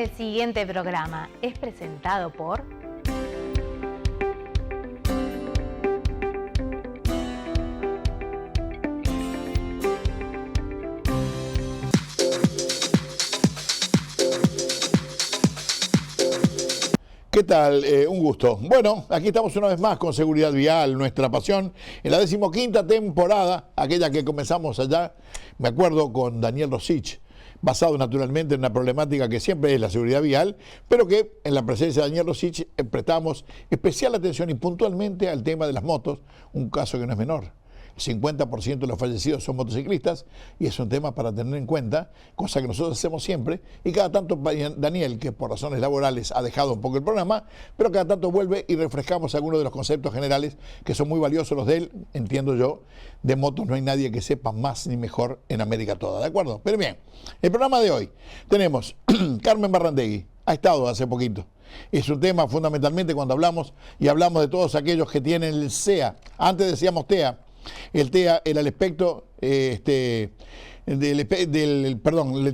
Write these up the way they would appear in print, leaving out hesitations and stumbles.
El siguiente programa es presentado por... ¿Qué tal? Un gusto. Bueno, aquí estamos una vez más con Seguridad Vial, nuestra pasión, en la 15ª temporada, aquella que comenzamos allá, me acuerdo, con Daniel Rosich, basado naturalmente en una problemática que siempre es la seguridad vial, pero que en la presencia de Daniel Rosich prestamos especial atención y puntualmente al tema de las motos, un caso que no es menor. El 50% de los fallecidos son motociclistas y es un tema para tener en cuenta, cosa que nosotros hacemos siempre, y cada tanto Daniel, que por razones laborales ha dejado un poco el programa, pero cada tanto vuelve y refrescamos algunos de los conceptos generales que son muy valiosos los de él, entiendo yo. De motos no hay nadie que sepa más ni mejor en América toda, ¿de acuerdo? Pero bien, el programa de hoy tenemos Carmen Barrandegui, ha estado hace poquito. Es un tema fundamentalmente cuando hablamos de todos aquellos que tienen el CEA, antes decíamos TEA. El TEA era el espectro del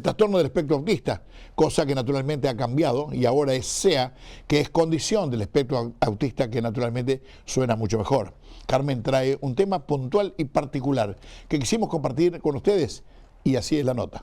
trastorno del espectro autista, cosa que naturalmente ha cambiado y ahora es CEA, que es condición del espectro autista, que naturalmente suena mucho mejor. Carmen trae un tema puntual y particular que quisimos compartir con ustedes y así es la nota.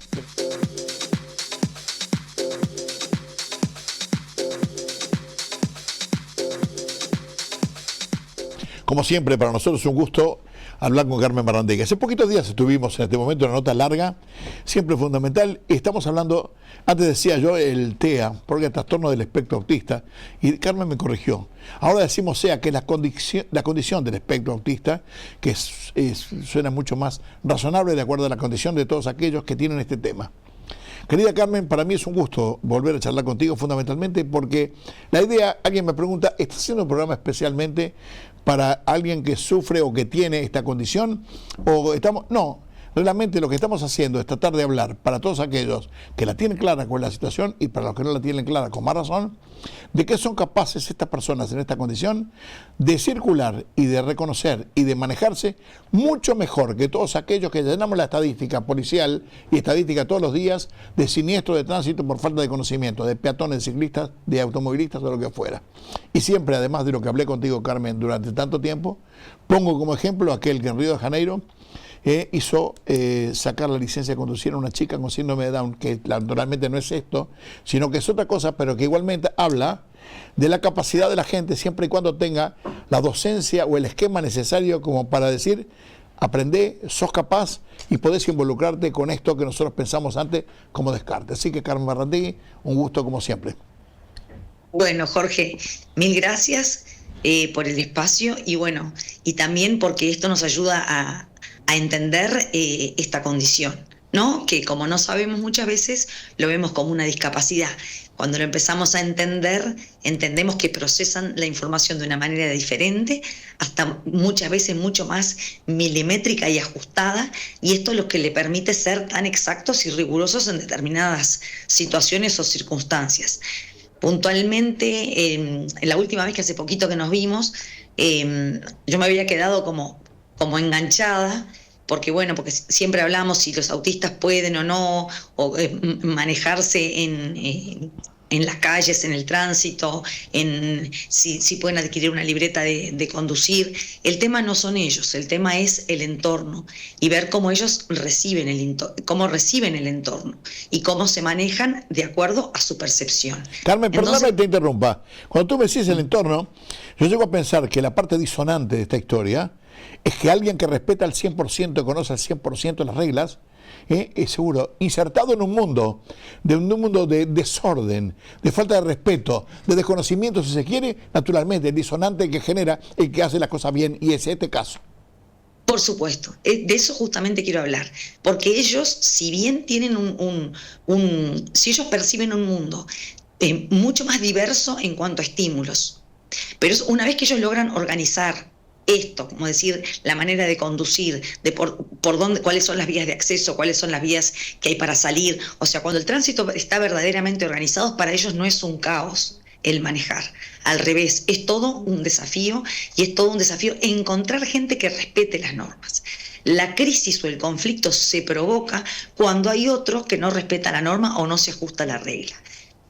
Como siempre, para nosotros es un gusto hablar con Carmen Barrandegui. Hace poquitos días estuvimos en este momento en una nota larga, siempre fundamental, y estamos hablando, antes decía yo el TEA, porque el trastorno del espectro autista, y Carmen me corrigió. Ahora decimos CEA, que es la condición del espectro autista, que suena mucho más razonable de acuerdo a la condición de todos aquellos que tienen este tema. Querida Carmen, para mí es un gusto volver a charlar contigo fundamentalmente porque la idea, alguien me pregunta, ¿estás haciendo un programa especialmente para alguien que sufre o que tiene esta condición? ¿O estamos? No, realmente lo que estamos haciendo es tratar de hablar para todos aquellos que la tienen clara con la situación y para los que no la tienen clara con más razón, de qué son capaces estas personas en esta condición de circular y de reconocer y de manejarse mucho mejor que todos aquellos que llenamos la estadística policial y estadística todos los días de siniestros de tránsito por falta de conocimiento, de peatones, de ciclistas, de automovilistas o lo que fuera. Y siempre, además de lo que hablé contigo, Carmen, durante tanto tiempo, pongo como ejemplo aquel que en Río de Janeiro hizo sacar la licencia de conducir a una chica con síndrome de Down, que naturalmente no es esto, sino que es otra cosa, pero que igualmente habla de la capacidad de la gente siempre y cuando tenga la docencia o el esquema necesario como para decir, aprendé, sos capaz y podés involucrarte con esto que nosotros pensamos antes como descarte. Así que Carmen Barrandegui, un gusto como siempre. Bueno, Jorge, mil gracias por el espacio y bueno, y también porque esto nos ayuda a entender esta condición, ¿no? Que como no sabemos muchas veces, lo vemos como una discapacidad. Cuando lo empezamos a entender, entendemos que procesan la información de una manera diferente, hasta muchas veces mucho más milimétrica y ajustada, y esto es lo que le permite ser tan exactos y rigurosos en determinadas situaciones o circunstancias. Puntualmente, en la última vez que hace poquito que nos vimos, yo me había quedado como enganchada, porque siempre hablamos si los autistas pueden o no, o manejarse en las calles, en el tránsito, si pueden adquirir una libreta de conducir. El tema no son ellos, el tema es el entorno, y ver cómo ellos reciben cómo reciben el entorno, y cómo se manejan de acuerdo a su percepción. Carmen, perdóname que te interrumpa. Cuando tú me decís el entorno, yo llego a pensar que la parte disonante de esta historia es que alguien que respeta al 100%, conoce al 100% las reglas, es seguro, insertado en un mundo de desorden, de falta de respeto, de desconocimiento, si se quiere, naturalmente, el disonante que genera el que hace las cosas bien, y es este caso. Por supuesto, de eso justamente quiero hablar, porque ellos, si bien tienen si ellos perciben un mundo mucho más diverso en cuanto a estímulos, pero una vez que ellos logran organizar esto, como decir, la manera de conducir, de por dónde, cuáles son las vías de acceso, cuáles son las vías que hay para salir, o sea, cuando el tránsito está verdaderamente organizado, para ellos no es un caos el manejar, al revés, es todo un desafío, y es todo un desafío encontrar gente que respete las normas. La crisis o el conflicto se provoca cuando hay otros que no respetan la norma o no se ajusta a la regla.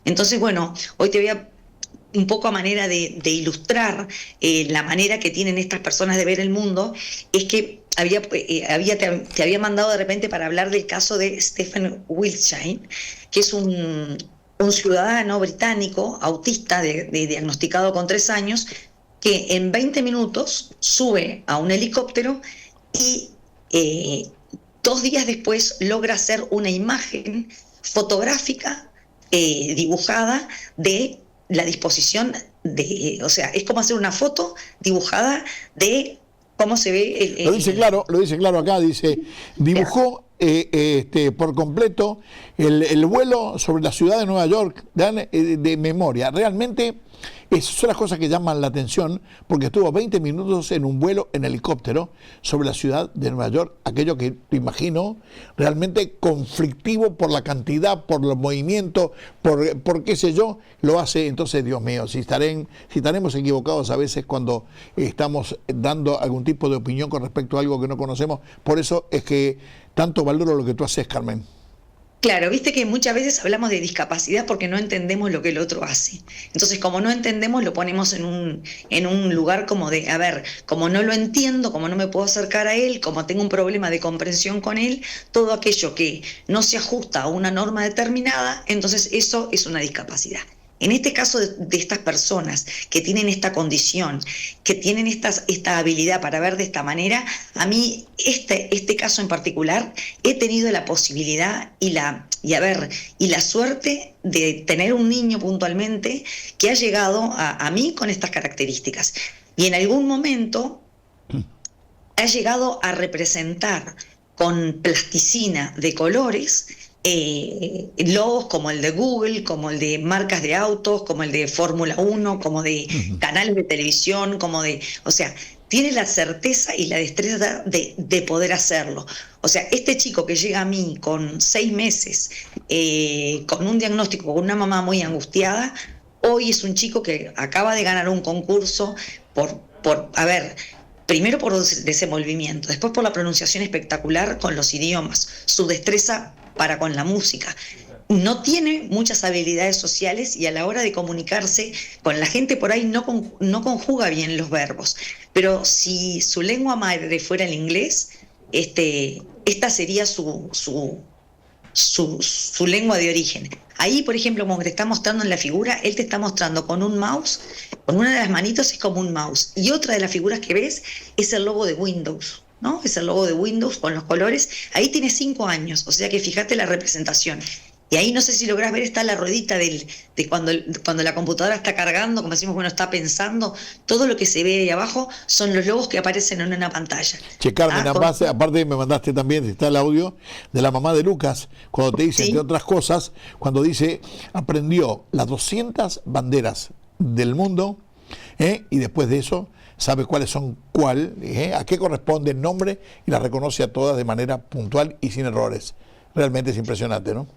Entonces, bueno, hoy te voy a un poco a manera de ilustrar la manera que tienen estas personas de ver el mundo, es que te había mandado de repente para hablar del caso de Stephen Wiltshire, que es un ciudadano británico autista diagnosticado con 3 años, que en 20 minutos sube a un helicóptero y 2 días después logra hacer una imagen fotográfica dibujada de la disposición o sea, es como hacer una foto dibujada de cómo se ve lo dice claro acá, dice, dibujó por completo el vuelo sobre la ciudad de Nueva York de memoria. Realmente esas son las cosas que llaman la atención, porque estuvo 20 minutos en un vuelo en helicóptero sobre la ciudad de Nueva York, aquello que te imagino realmente conflictivo por la cantidad, por los movimientos, por qué sé yo, lo hace. Entonces, Dios mío, si estaremos equivocados a veces cuando estamos dando algún tipo de opinión con respecto a algo que no conocemos. Por eso es que tanto valoro lo que tú haces, Carmen. Claro, viste que muchas veces hablamos de discapacidad porque no entendemos lo que el otro hace. Entonces, como no entendemos, lo ponemos en un lugar como de, a ver, como no lo entiendo, como no me puedo acercar a él, como tengo un problema de comprensión con él, todo aquello que no se ajusta a una norma determinada, entonces eso es una discapacidad. En este caso de estas personas que tienen esta condición, que tienen esta habilidad para ver de esta manera, a mí este caso en particular he tenido la posibilidad y la suerte de tener un niño puntualmente que ha llegado a mí con estas características. Y en algún momento ha llegado a representar con plasticina de colores logos como el de Google, como el de marcas de autos, como el de Fórmula 1, como de canales de televisión, o sea, tiene la certeza y la destreza de poder hacerlo. O sea, este chico que llega a mí con 6 meses, con un diagnóstico, con una mamá muy angustiada, hoy es un chico que acaba de ganar un concurso primero por desenvolvimiento, después por la pronunciación espectacular con los idiomas, su destreza para con la música. No tiene muchas habilidades sociales y a la hora de comunicarse con la gente por ahí no conjuga bien los verbos. Pero si su lengua madre fuera el inglés, esta sería su lengua de origen. Ahí, por ejemplo, como te está mostrando en la figura, él te está mostrando con un mouse, con una de las manitos es como un mouse. Y otra de las figuras que ves es el logo de Windows, ¿no? Es el logo de Windows con los colores. Ahí tiene 5 años, o sea que fíjate la representación. Y ahí no sé si lográs ver, está la ruedita de cuando la computadora está cargando, como decimos, bueno, está pensando, todo lo que se ve ahí abajo son los logos que aparecen en una pantalla. Che, Carmen, aparte me mandaste también, está el audio de la mamá de Lucas, cuando te dice, entre otras cosas, cuando dice, aprendió las 200 banderas del mundo, y después de eso sabe cuáles son a qué corresponde el nombre y las reconoce a todas de manera puntual y sin errores. Realmente es impresionante, ¿no?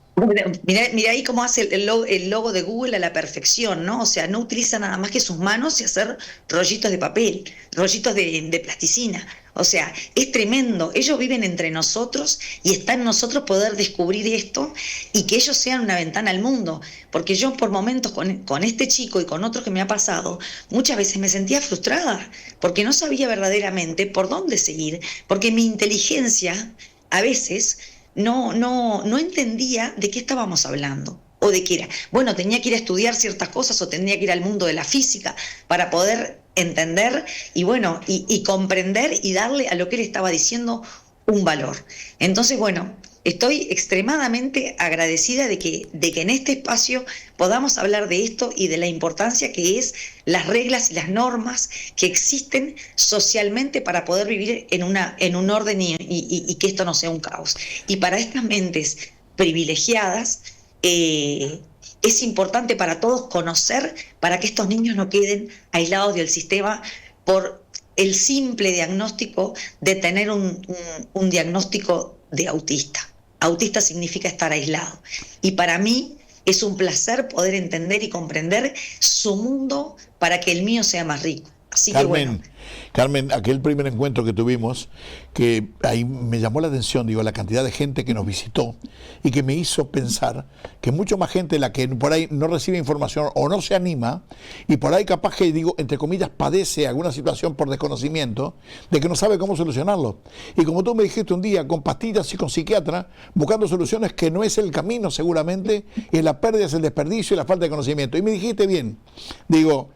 Mira ahí cómo hace el logo de Google a la perfección, ¿no? O sea, no utiliza nada más que sus manos y hacer rollitos de papel, rollitos de plasticina. O sea, es tremendo. Ellos viven entre nosotros y está en nosotros poder descubrir esto y que ellos sean una ventana al mundo. Porque yo por momentos con este chico y con otros que me ha pasado, muchas veces me sentía frustrada porque no sabía verdaderamente por dónde seguir, porque mi inteligencia a veces no entendía de qué estábamos hablando o de qué era. Bueno, tenía que ir a estudiar ciertas cosas o tenía que ir al mundo de la física para poder entender y comprender y darle a lo que él estaba diciendo un valor. Entonces, bueno, estoy extremadamente agradecida de que en este espacio podamos hablar de esto y de la importancia que es las reglas y las normas que existen socialmente para poder vivir en un orden y que esto no sea un caos. Y para estas mentes privilegiadas, es importante para todos conocer para que estos niños no queden aislados del sistema por el simple diagnóstico de tener un diagnóstico de autista. Autista significa estar aislado. Y para mí es un placer poder entender y comprender su mundo para que el mío sea más rico. Así que bueno. Carmen, aquel primer encuentro que tuvimos, que ahí me llamó la atención, digo, la cantidad de gente que nos visitó y que me hizo pensar que mucho más gente la que por ahí no recibe información o no se anima y por ahí capaz que, digo, entre comillas, padece alguna situación por desconocimiento de que no sabe cómo solucionarlo. Y como tú me dijiste un día, con pastillas y con psiquiatra, buscando soluciones que no es el camino seguramente, y la pérdida es el desperdicio y la falta de conocimiento. Y me dijiste bien, digo,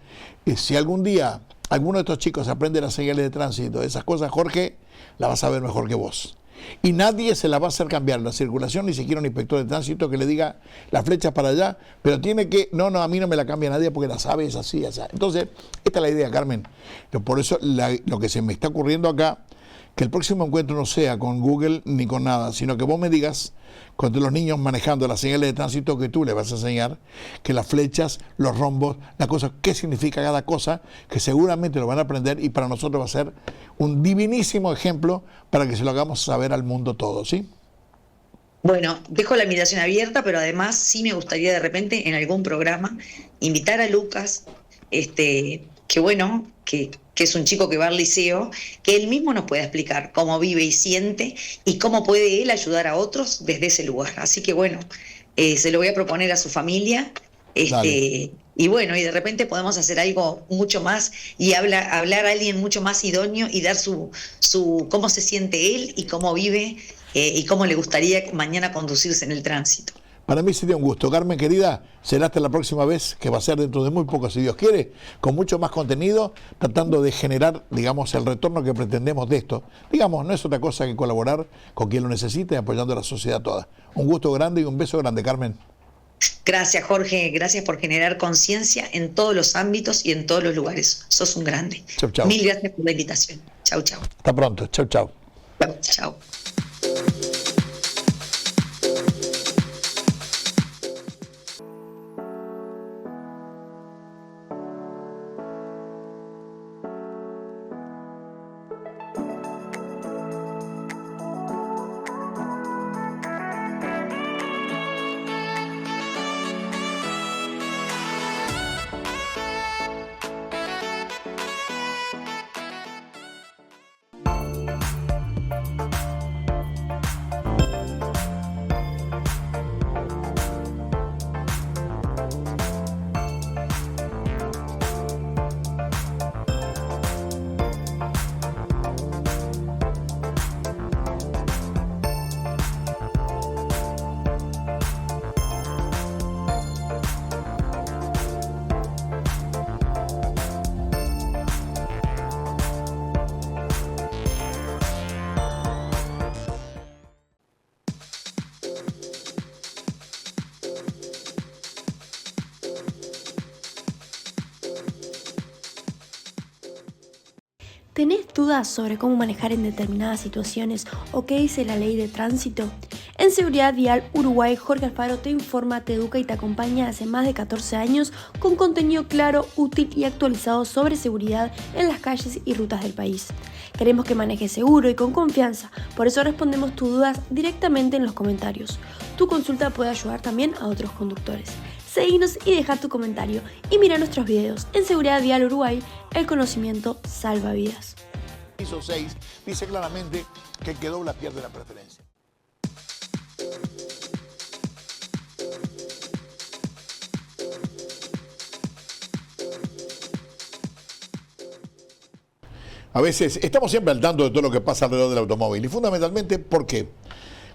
si algún día alguno de estos chicos aprende las señales de tránsito, esas cosas, Jorge, la vas a ver mejor que vos. Y nadie se la va a hacer cambiar la circulación, ni siquiera un inspector de tránsito que le diga la flecha para allá, pero tiene que, no, a mí no me la cambia nadie porque la sabe, es así, así. Entonces, esta es la idea, Carmen. Por eso lo que se me está ocurriendo acá, que el próximo encuentro no sea con Google ni con nada, sino que vos me digas, con los niños manejando las señales de tránsito, que tú le vas a enseñar que las flechas, los rombos, las cosas, qué significa cada cosa, que seguramente lo van a aprender y para nosotros va a ser un divinísimo ejemplo para que se lo hagamos saber al mundo todo, ¿sí? Bueno, dejo la invitación abierta, pero además sí me gustaría de repente en algún programa invitar a Lucas, que bueno, que es un chico que va al liceo, que él mismo nos pueda explicar cómo vive y siente y cómo puede él ayudar a otros desde ese lugar. Así que bueno, se lo voy a proponer a su familia, y bueno, y de repente podemos hacer algo mucho más y hablar a alguien mucho más idóneo y dar su cómo se siente él y cómo vive y cómo le gustaría mañana conducirse en el tránsito. Para mí sería un gusto. Carmen, querida, será hasta la próxima vez, que va a ser dentro de muy poco, si Dios quiere, con mucho más contenido, tratando de generar, digamos, el retorno que pretendemos de esto. Digamos, no es otra cosa que colaborar con quien lo necesite, apoyando a la sociedad toda. Un gusto grande y un beso grande, Carmen. Gracias, Jorge. Gracias por generar conciencia en todos los ámbitos y en todos los lugares. Sos un grande. Chau, chau. Mil gracias por la invitación. Chau, chau. Hasta pronto. Chau, chau. Chau. ¿Tenés dudas sobre cómo manejar en determinadas situaciones o qué dice la ley de tránsito? En Seguridad Vial Uruguay, Jorge Alfaro te informa, te educa y te acompaña hace más de 14 años con contenido claro, útil y actualizado sobre seguridad en las calles y rutas del país. Queremos que manejes seguro y con confianza, por eso respondemos tus dudas directamente en los comentarios. Tu consulta puede ayudar también a otros conductores. Seguinos y deja tu comentario y mira nuestros videos. En Seguridad Vial Uruguay, el conocimiento salva vidas. Inciso 6 dice claramente que el que dobla pierde la preferencia. A veces estamos siempre al tanto de todo lo que pasa alrededor del automóvil y fundamentalmente porque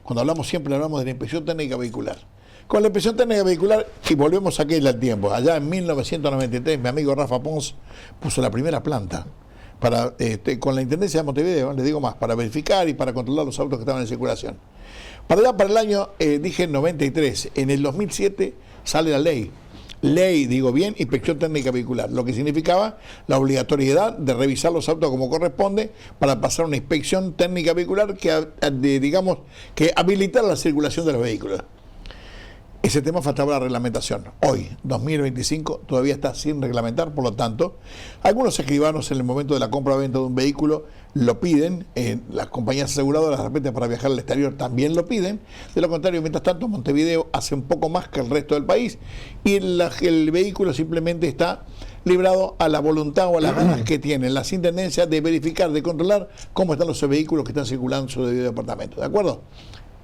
cuando hablamos siempre hablamos de la inspección técnica vehicular. Con la inspección técnica vehicular, y volvemos a aquel al tiempo, allá en 1993 mi amigo Rafa Pons puso la primera planta para, con la Intendencia de Montevideo, les digo más, para verificar y para controlar los autos que estaban en circulación. Para allá, para el año, dije 93, en el 2007 sale la ley, digo bien, inspección técnica vehicular, lo que significaba la obligatoriedad de revisar los autos como corresponde para pasar una inspección técnica vehicular que, digamos, que habilitara la circulación de los vehículos. Ese tema faltaba la reglamentación. Hoy, 2025, todavía está sin reglamentar, por lo tanto, algunos escribanos en el momento de la compra o venta de un vehículo lo piden, las compañías aseguradoras de repente para viajar al exterior también lo piden, de lo contrario, mientras tanto, Montevideo hace un poco más que el resto del país y el vehículo simplemente está librado a la voluntad o a las ganas que tienen las intendencias de verificar, de controlar cómo están los vehículos que están circulando en su debido departamento. ¿De acuerdo?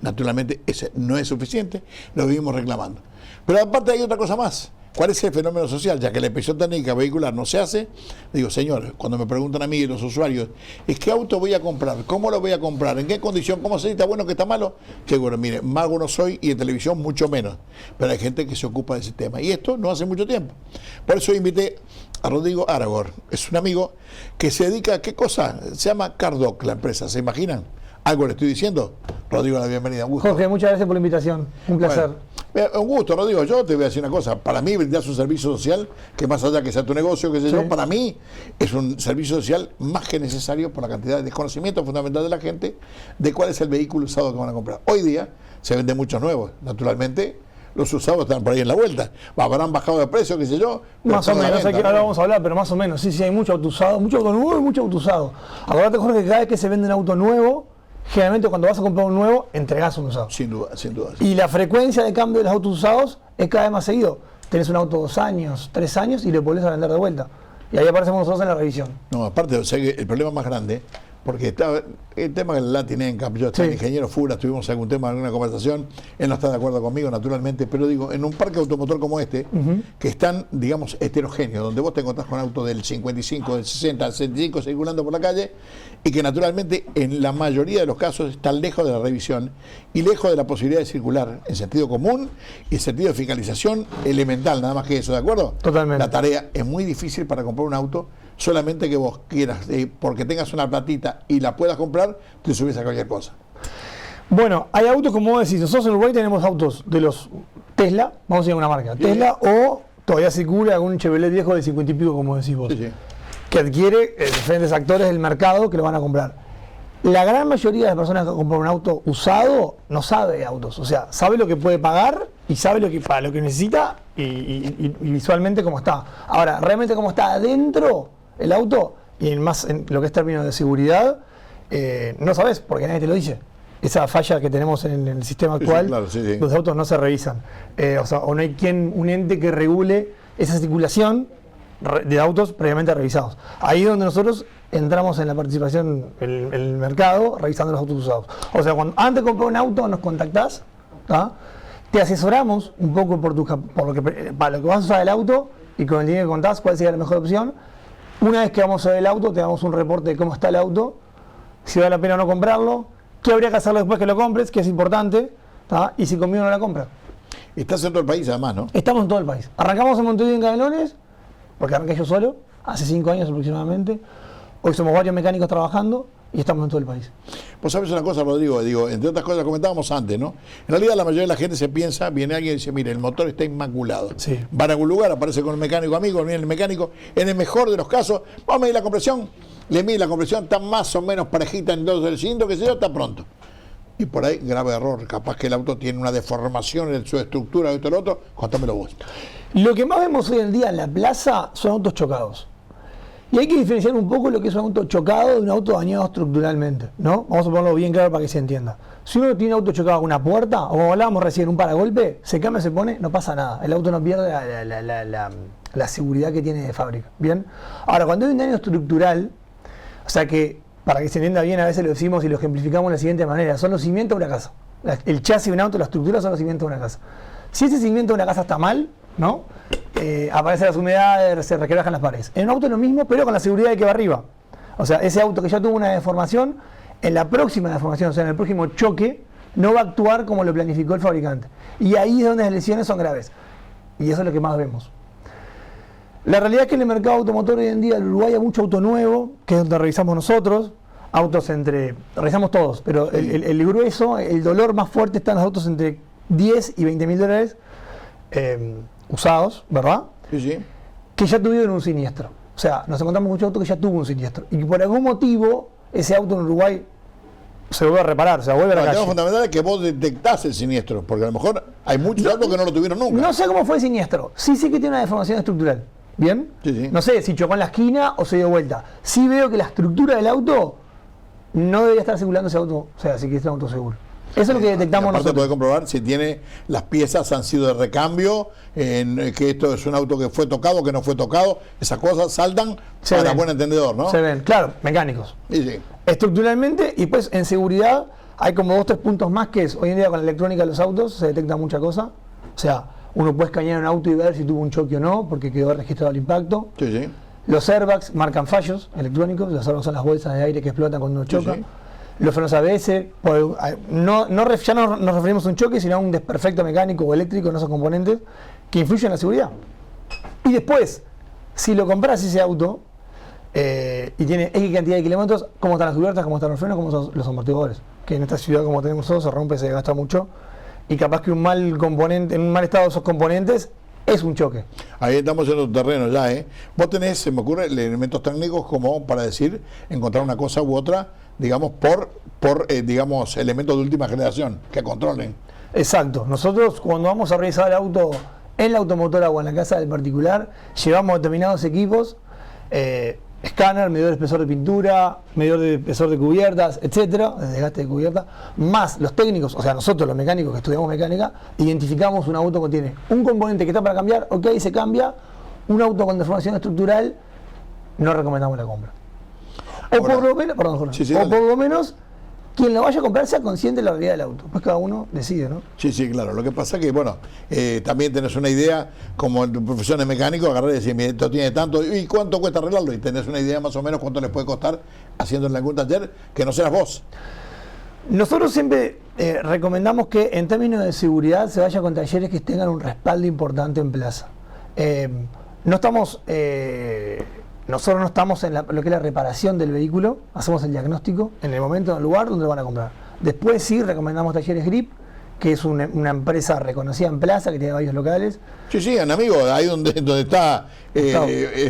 Naturalmente, ese no es suficiente, lo vivimos reclamando. Pero aparte hay otra cosa más. ¿Cuál es el fenómeno social? Ya que la inspección técnica vehicular no se hace, digo, señores, cuando me preguntan a mí los usuarios, ¿es qué auto voy a comprar? ¿Cómo lo voy a comprar? ¿En qué condición? ¿Cómo se está bueno, que está malo? Seguro, mire, mago no soy y en televisión mucho menos. Pero hay gente que se ocupa de ese tema. Y esto no hace mucho tiempo. Por eso invité a Rodrigo Aragor. Es un amigo que se dedica a qué cosa? Se llama Cardoc, la empresa. ¿Se imaginan? ¿Algo le estoy diciendo? Rodrigo, la bienvenida. Un gusto. Jorge, muchas gracias por la invitación. Un placer. Un gusto, Rodrigo. Yo te voy a decir una cosa. Para mí, brindar un servicio social, que más allá que sea tu negocio, qué sé yo, para mí es un servicio social más que necesario por la cantidad de desconocimiento fundamental de la gente de cuál es el vehículo usado que van a comprar. Hoy día se venden muchos nuevos. Naturalmente, los usados están por ahí en la vuelta. Habrán bajado de precio, qué sé yo. Más o menos, ahora vamos a hablar, pero más o menos. Sí, hay mucho auto usado, mucho auto nuevo y mucho auto usado. Acuérdate, Jorge, que cada vez que se vende un auto nuevo, generalmente cuando vas a comprar un nuevo, entregás un usado. Sin duda, sin duda. Y la frecuencia de cambio de los autos usados es cada vez más seguido. Tenés un auto 2 años, 3 años y lo volvés a vender de vuelta. Y ahí aparecemos nosotros en la revisión. No, aparte, o sea, que el problema más grande, porque está el tema que la tiene en campo. Yo estoy el ingeniero Fura, tuvimos algún tema, alguna conversación, él no está de acuerdo conmigo, naturalmente, pero digo, en un parque automotor como este, que están, digamos, heterogéneos, donde vos te encontrás con autos del 55, del 60, del 65 circulando por la calle, y que naturalmente en la mayoría de los casos están lejos de la revisión y lejos de la posibilidad de circular en sentido común y en sentido de fiscalización elemental, nada más que eso, ¿de acuerdo? Totalmente. La tarea es muy difícil para comprar un auto, solamente que vos quieras, porque tengas una platita y la puedas comprar, te subes a cualquier cosa. Bueno, hay autos, como vos decís, nosotros en Uruguay tenemos autos de los Tesla, vamos a ir a una marca, Tesla, o todavía circula algún Chevrolet viejo de 50 y pico, como decís vos, que adquiere diferentes actores del mercado que lo van a comprar. La gran mayoría de las personas que compran un auto usado no sabe de autos, o sea, sabe lo que puede pagar y sabe para lo que necesita y visualmente cómo está. Ahora, realmente cómo está adentro el auto y más en lo que es términos de seguridad, no sabes porque nadie te lo dice. Esa falla que tenemos en el sistema actual, los autos no se revisan. O no hay un ente que regule esa circulación de autos previamente revisados. Ahí es donde nosotros entramos en la participación en el mercado revisando los autos usados. O sea, cuando antes de comprar un auto nos contactás, te asesoramos un poco para lo que vas a usar el auto y con el dinero que contás cuál sería la mejor opción. Una vez que vamos a ver el auto, te damos un reporte de cómo está el auto, si vale la pena o no comprarlo, qué habría que hacerlo después que lo compres, que es importante, y si conmigo no la compras. Estás en todo el país además, ¿no? Estamos en todo el país. Arrancamos en Montevideo, en Canelones, porque arranqué yo solo, hace 5 años aproximadamente. Hoy somos varios mecánicos trabajando y estamos en todo el país. Vos sabés una cosa, Rodrigo, digo, entre otras cosas comentábamos antes, ¿no? En realidad la mayoría de la gente se piensa, viene alguien y dice, mire, el motor está inmaculado. Sí. Van a algún lugar, aparece con el mecánico amigo, viene el mecánico, en el mejor de los casos, vamos a medir la compresión, le mide la compresión, está más o menos parejita en todo el cilindro, que sé yo, está pronto. Y por ahí, grave error, capaz que el auto tiene una deformación en su estructura, esto y lo otro, contámelo vos. Lo que más vemos hoy en día en la plaza son autos chocados. Y hay que diferenciar un poco lo que es un auto chocado de un auto dañado estructuralmente, ¿no? Vamos a ponerlo bien claro para que se entienda. Si uno tiene un auto chocado con una puerta, o como hablábamos recién, un paragolpe, se cambia, se pone, no pasa nada. El auto no pierde la seguridad que tiene de fábrica. ¿Bien? Ahora, cuando hay un daño estructural, o sea que, para que se entienda bien, a veces lo decimos y lo ejemplificamos de la siguiente manera, son los cimientos de una casa. El chasis de un auto, la estructura son los cimientos de una casa. Si ese cimiento de una casa está mal, ¿no? Aparecen las humedades, se requebrajan las paredes. En un auto es lo mismo, pero con la seguridad de que va arriba. O sea, ese auto que ya tuvo una deformación, en la próxima deformación, o sea, en el próximo choque, no va a actuar como lo planificó el fabricante. Y ahí es donde las lesiones son graves. Y eso es lo que más vemos. La realidad es que en el mercado automotor hoy en día en Uruguay hay mucho auto nuevo, que es donde revisamos nosotros. Autos revisamos todos, pero el grueso, el dolor más fuerte está en los autos entre 10 y 20 mil dólares. Usados, ¿verdad? Sí. Que ya tuvieron un siniestro. O sea, nos encontramos mucho auto que ya tuvo un siniestro. Y que por algún motivo, ese auto en Uruguay se vuelve a reparar, se vuelve a la calle. El tema fundamental es que vos detectás el siniestro, porque a lo mejor hay muchos autos que no lo tuvieron nunca. No sé cómo fue el siniestro. Sí sé que tiene una deformación estructural. ¿Bien? Sí. No sé si chocó en la esquina o se dio vuelta. Sí veo que la estructura del auto no debería estar circulando ese auto, o sea, si quieres un auto seguro. Eso es lo que detectamos aparte nosotros. poder comprobar si tiene las piezas han sido de recambio, que esto es un auto que fue tocado, que no fue tocado, esas cosas saltan para buen entendedor, ¿no? Se ven, claro, mecánicos. Sí. Estructuralmente, y pues en seguridad hay como 2 o 3 puntos más, que es, hoy en día con la electrónica de los autos se detecta mucha cosa. O sea, uno puede escanear un auto y ver si tuvo un choque o no, porque quedó registrado el impacto. Sí. Los airbags marcan fallos electrónicos, los airbags son las bolsas de aire que explotan cuando uno choca. Sí. Los frenos ABS, ya no nos referimos a un choque, sino a un desperfecto mecánico o eléctrico en esos componentes que influyen en la seguridad. Y después, si lo compras ese auto y tiene X cantidad de kilómetros, cómo están las cubiertas, cómo están los frenos, cómo son los amortiguadores. Que en esta ciudad, como tenemos todos, se rompe, se gasta mucho. Y capaz que un mal componente, en un mal estado de esos componentes, es un choque. Ahí estamos en otro terreno ya, ¿eh? Vos tenés, se me ocurre, elementos técnicos como para decir, encontrar una cosa u otra, digamos, digamos, elementos de última generación, que controlen. Exacto. Nosotros, cuando vamos a revisar el auto en la automotora o en la casa del particular, llevamos determinados equipos, escáner, medidor de espesor de pintura, medidor de espesor de cubiertas, etcétera, de desgaste de cubierta, más los técnicos, o sea, nosotros los mecánicos que estudiamos mecánica, identificamos un auto que tiene un componente que está para cambiar, ok, se cambia, un auto con deformación estructural, no recomendamos la compra. O Ahora, por lo menos, perdón, Jorge, sí, o dale. por lo menos quien lo vaya a comprar sea consciente de la realidad del auto. Pues cada uno decide, ¿no? Sí, claro. Lo que pasa es que, bueno, también tenés una idea, como en tu profesión de mecánico, agarrar y decir, mira, esto tiene tanto, ¿y cuánto cuesta arreglarlo? Y tenés una idea más o menos cuánto les puede costar haciéndolo en algún taller, que no seas vos. Nosotros siempre recomendamos que en términos de seguridad se vaya con talleres que tengan un respaldo importante en plaza. Nosotros no estamos en lo que es la reparación del vehículo, hacemos el diagnóstico en el momento, en el lugar donde lo van a comprar. Después sí recomendamos talleres GRIP, que es una empresa reconocida en plaza, que tiene varios locales. Sí, un amigo, ahí donde está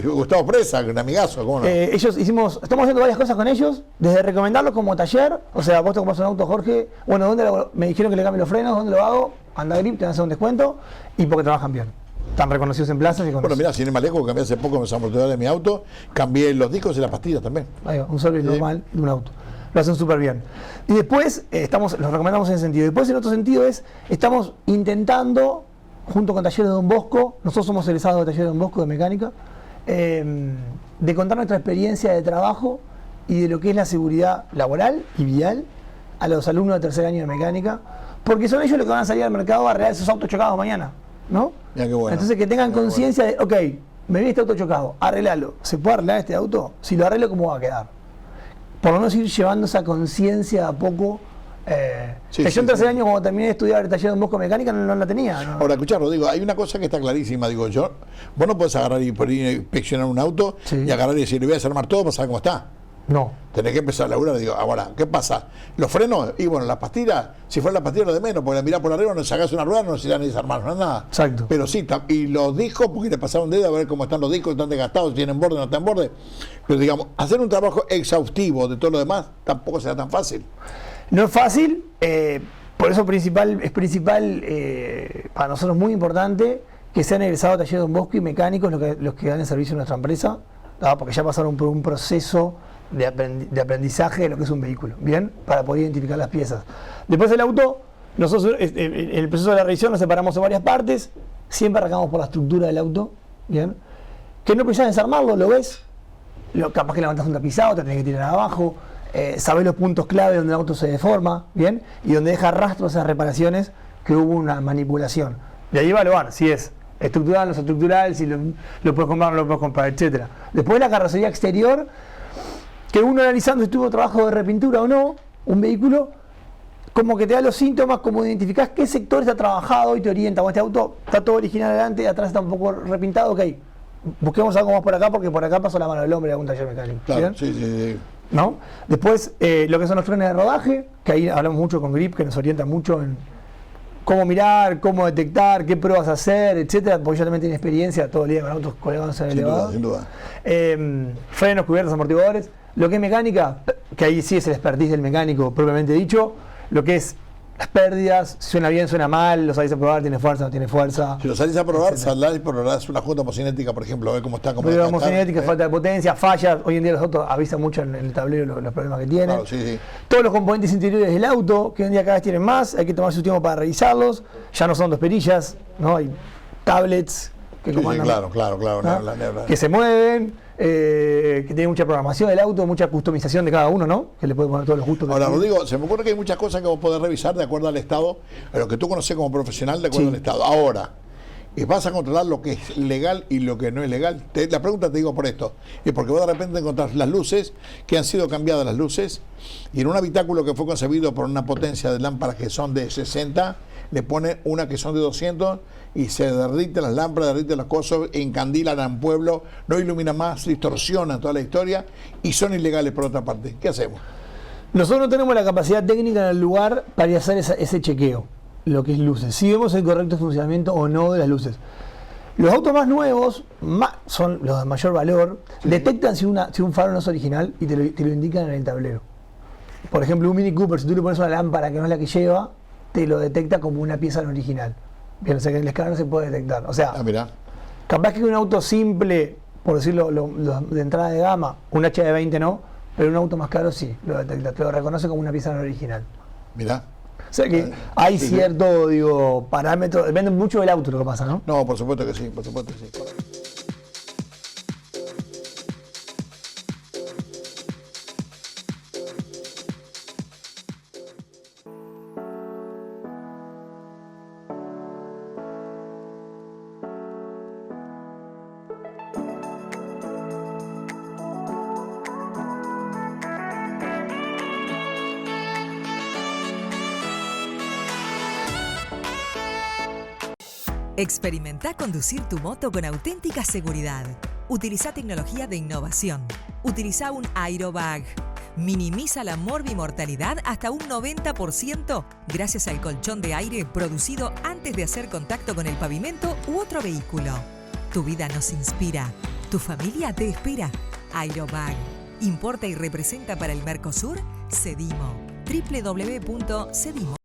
Gustavo Presa, un amigazo, ¿cómo no? Estamos haciendo varias cosas con ellos, desde recomendarlos como taller, o sea, vos te compras un auto, Jorge, bueno, me dijeron que le cambie los frenos, ¿dónde lo hago? Anda a GRIP, te van a hacer un descuento, y porque trabajan bien. Están reconocidos en plazas y con Bueno, mira, sin ir más lejos, cambié hace poco los amortiguadores de mi auto, cambié los discos y las pastillas también. Ahí va, un service normal de un auto. Lo hacen súper bien. Y después, los recomendamos en ese sentido. Después, en otro sentido, estamos intentando, junto con Talleres de Don Bosco, nosotros somos egresados de Talleres de Don Bosco de mecánica, de contar nuestra experiencia de trabajo y de lo que es la seguridad laboral y vial a los alumnos de tercer año de mecánica, porque son ellos los que van a salir al mercado a arreglar esos autos chocados mañana, ¿no? Mira qué bueno. Entonces que tengan conciencia de, ok, me vi este auto chocado, arreglalo. ¿Se puede arreglar este auto? Si lo arreglo, ¿cómo va a quedar? Por lo menos ir llevando esa conciencia a poco. Yo en tercer año, cuando terminé de estudiar el taller de Don Bosco Mecánica, no la tenía. ¿no? Ahora, escuchá, Rodrigo, hay una cosa que está clarísima, digo yo. Vos no podés agarrar y por ir a inspeccionar un auto y agarrar y decir, le voy a desarmar todo para saber cómo está. No. Tenés que empezar a laburar. Digo, ahora, ¿qué pasa? Los frenos, y bueno, las pastillas, si fuera la pastilla lo de menos, porque la mirás por arriba, no sacás una rueda, no necesitas ni desarmar, no es nada. Exacto. Pero sí, y los discos, porque le pasaron dedo a ver cómo están los discos, están desgastados, tienen borde, no están borde. Pero digamos, hacer un trabajo exhaustivo de todo lo demás tampoco será tan fácil. No es fácil, por eso es principal para nosotros muy importante que sean egresados de Taller de Don Bosco y mecánicos los que dan el servicio a nuestra empresa, ¿no? Porque ya pasaron por un proceso de aprendizaje de lo que es un vehículo, ¿bien? Para poder identificar las piezas. Después del auto, nosotros el proceso de la revisión lo separamos en varias partes, siempre arrancamos por la estructura del auto, ¿bien? Que no precisas desarmarlo, lo ves, capaz que levantas un tapizado, te tenés que tirar abajo, sabés los puntos clave donde el auto se deforma, ¿bien? Y donde deja rastros esas reparaciones que hubo una manipulación. De ahí evaluar si es estructural, no es estructural, si lo puedes comprar, no lo puedes comprar, etc. Después la carrocería exterior, que uno analizando si tuvo trabajo de repintura o no, un vehículo, como que te da los síntomas, como identificás qué sector está trabajado y te orienta. Bueno, este auto está todo original adelante, atrás está un poco repintado, ok, busquemos algo más por acá porque por acá pasó la mano del hombre de algún taller mecánico. Claro, sí. ¿No? Después, lo que son los frenos de rodaje, que ahí hablamos mucho con Grip, que nos orienta mucho en cómo mirar, cómo detectar, qué pruebas hacer, etcétera, porque yo también tengo experiencia todo el día con autos colegas elevados. Sin duda. Frenos, cubiertas, amortiguadores. Lo que es mecánica, que ahí sí es el expertise del mecánico propiamente dicho, lo que es las pérdidas, si suena bien, suena mal, lo salís a probar, tiene fuerza, no tiene fuerza. Si lo salís a probar, salís por una junta homocinética, por ejemplo, a ver cómo está. Pero homocinética, falta de potencia, fallas. Hoy en día los autos avisan mucho en el tablero los problemas que tienen. Claro, sí. Todos los componentes interiores del auto, que hoy en día cada vez tienen más, hay que tomar su tiempo para revisarlos. Ya no son dos perillas, ¿no? Hay tablets que comandan, claro, ¿no? Que se mueven, que tienen mucha programación del auto, mucha customización de cada uno, ¿no? Que le puede poner todos los gustos. Ahora, Rodrigo, se me ocurre que hay muchas cosas que vos podés revisar de acuerdo al estado, a lo que tú conoces como profesional de acuerdo al estado. Ahora, vas a controlar lo que es legal y lo que no es legal. La pregunta te digo por esto, es porque vos de repente encontrás las luces, que han sido cambiadas las luces, y en un habitáculo que fue concebido por una potencia de lámparas que son de 60, le ponen una que son de 200 y se derriten las lámparas, derriten las cosas, encandilan a un pueblo, no iluminan más, distorsionan toda la historia y son ilegales por otra parte. ¿Qué hacemos? Nosotros no tenemos la capacidad técnica en el lugar para ir a hacer ese chequeo, lo que es luces. Si vemos el correcto funcionamiento o no de las luces. Los autos más nuevos, son los de mayor valor, detectan si un faro no es original y te lo indican en el tablero. Por ejemplo, un Mini Cooper, si tú le pones una lámpara que no es la que lleva, te lo detecta como una pieza no original. Bien, o sea que en el escáner no se puede detectar. O sea, capaz que un auto simple, por decirlo, de entrada de gama, un HD20 no, pero un auto más caro sí, lo detecta, te lo reconoce como una pieza no original. Mirá. O sea que hay cierto, parámetro, depende mucho del auto lo que pasa, ¿no? No, por supuesto que sí, por supuesto que sí. Experimenta conducir tu moto con auténtica seguridad. Utiliza tecnología de innovación. Utiliza un aerobag. Minimiza la morbimortalidad hasta un 90% gracias al colchón de aire producido antes de hacer contacto con el pavimento u otro vehículo. Tu vida nos inspira. Tu familia te espera. Aerobag. Importa y representa para el Mercosur Cedimo. www.cedimo.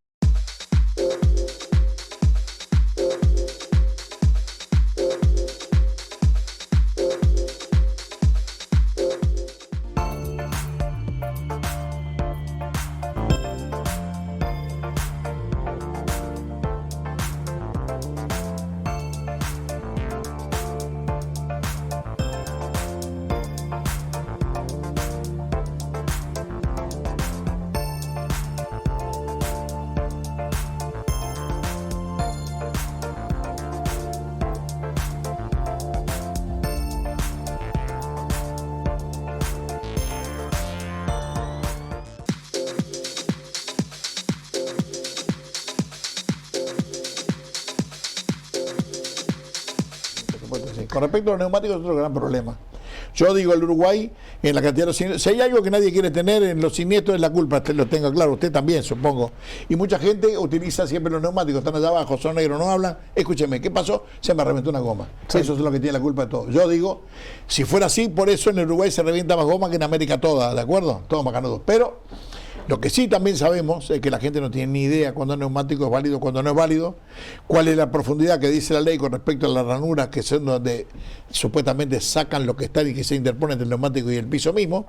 Con respecto a los neumáticos es otro gran problema. Yo digo, el Uruguay, en la cantidad de los siniestros, si hay algo que nadie quiere tener en los siniestros es la culpa, lo tengo claro, usted también, supongo. Y mucha gente utiliza siempre los neumáticos, están allá abajo, son negros, no hablan. Escúcheme, ¿qué pasó? Se me reventó una goma. Sí. Eso es lo que tiene la culpa de todo. Yo digo, si fuera así, por eso en el Uruguay se revienta más goma que en América toda, ¿de acuerdo? Todo macanudo. Pero lo que sí también sabemos es que la gente no tiene ni idea cuándo el neumático es válido, cuándo no es válido, cuál es la profundidad que dice la ley con respecto a las ranuras que son donde supuestamente sacan lo que está y que se interpone entre el neumático y el piso mismo,